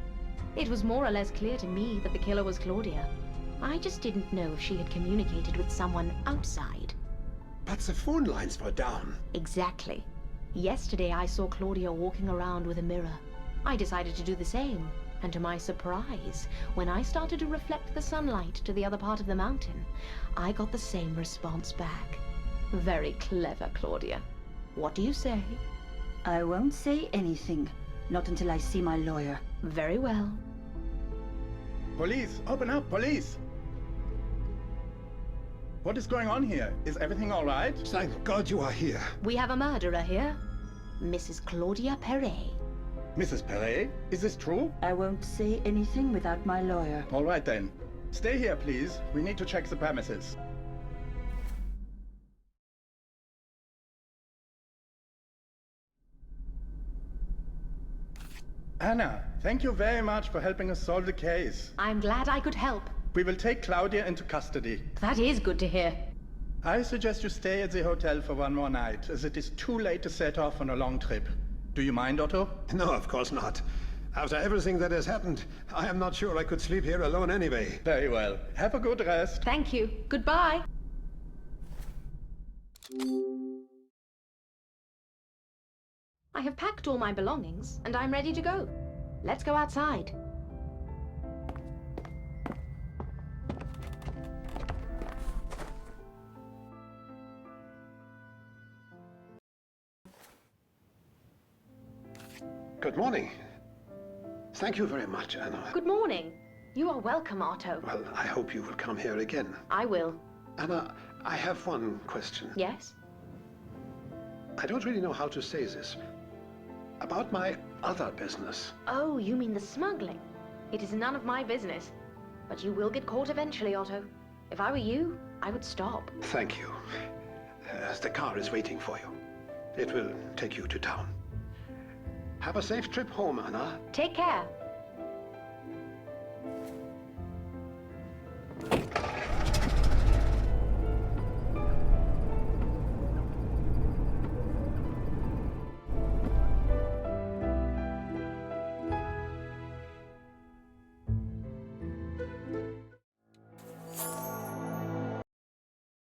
It was more or less clear to me that the killer was Claudia. I just didn't know if she had communicated with someone outside. But the phone lines were down. Exactly. Yesterday I saw Claudia walking around with a mirror. I decided to do the same, and to my surprise, when I started to reflect the sunlight to the other part of the mountain, I got the same response back. Very clever, Claudia. What do you say? I won't say anything. Not until I see my lawyer. Very well. Police, open up, police! What is going on here? Is everything all right? Thank God you are here. We have a murderer here. Mrs. Claudia Perret. Mrs. Perret, is this true? I won't say anything without my lawyer. All right then. Stay here, please. We need to check the premises. Anna, thank you very much for helping us solve the case. I'm glad I could help. We will take Claudia into custody. That is good to hear. I suggest you stay at the hotel for one more night, as it is too late to set off on a long trip. Do you mind, Otto? No, of course not. After everything that has happened, I am not sure I could sleep here alone anyway. Very well. Have a good rest. Thank you. Goodbye. I have packed all my belongings, and I'm ready to go. Let's go outside. Good morning. Thank you very much, Anna. Good morning. You are welcome, Otto. Well, I hope you will come here again. I will. Anna, I have one question. Yes? I don't really know how to say this. About my other business. Oh, you mean the smuggling? It is none of my business. But you will get caught eventually, Otto. If I were you, I would stop. Thank you. The car is waiting for you. It will take you to town. Have a safe trip home, Anna. Take care.